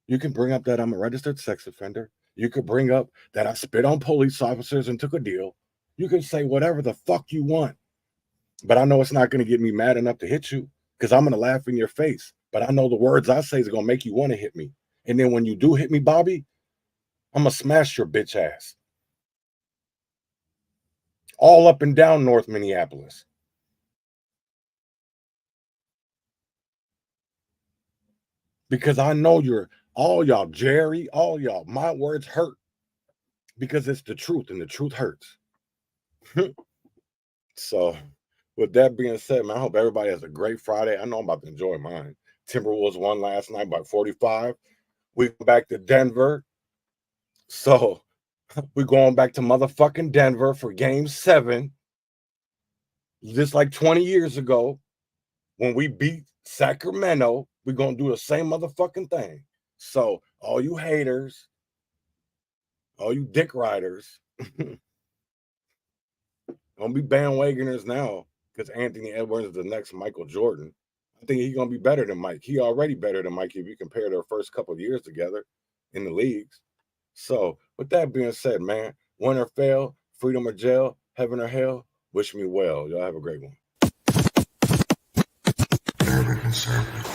You can bring up that I'm a registered sex offender. You could bring up that I spit on police officers and took a deal. You can say whatever the fuck you want. But I know it's not going to get me mad enough to hit you because I'm going to laugh in your face. But I know the words I say is going to make you want to hit me. And then when you do hit me, Bobby, I'm going to smash your bitch ass. All up and down North Minneapolis. Because I know all y'all, Jerry, all y'all, my words hurt. Because it's the truth and the truth hurts. So, with that being said, man, I hope everybody has a great Friday. I know I'm about to enjoy mine. Timberwolves won last night by 45. We go back to Denver. So, we're going back to motherfucking Denver for game 7. Just like 20 years ago, when we beat Sacramento, we're going to do the same motherfucking thing. So, all you haters, all you dick riders, don't be bandwagoners now because Anthony Edwards is the next Michael Jordan. I think he's going to be better than Mike. He already better than Mike if you compare their first couple of years together in the leagues. So, with that being said, man, win or fail, freedom or jail, heaven or hell, wish me well. Y'all have a great one. Urban conservative.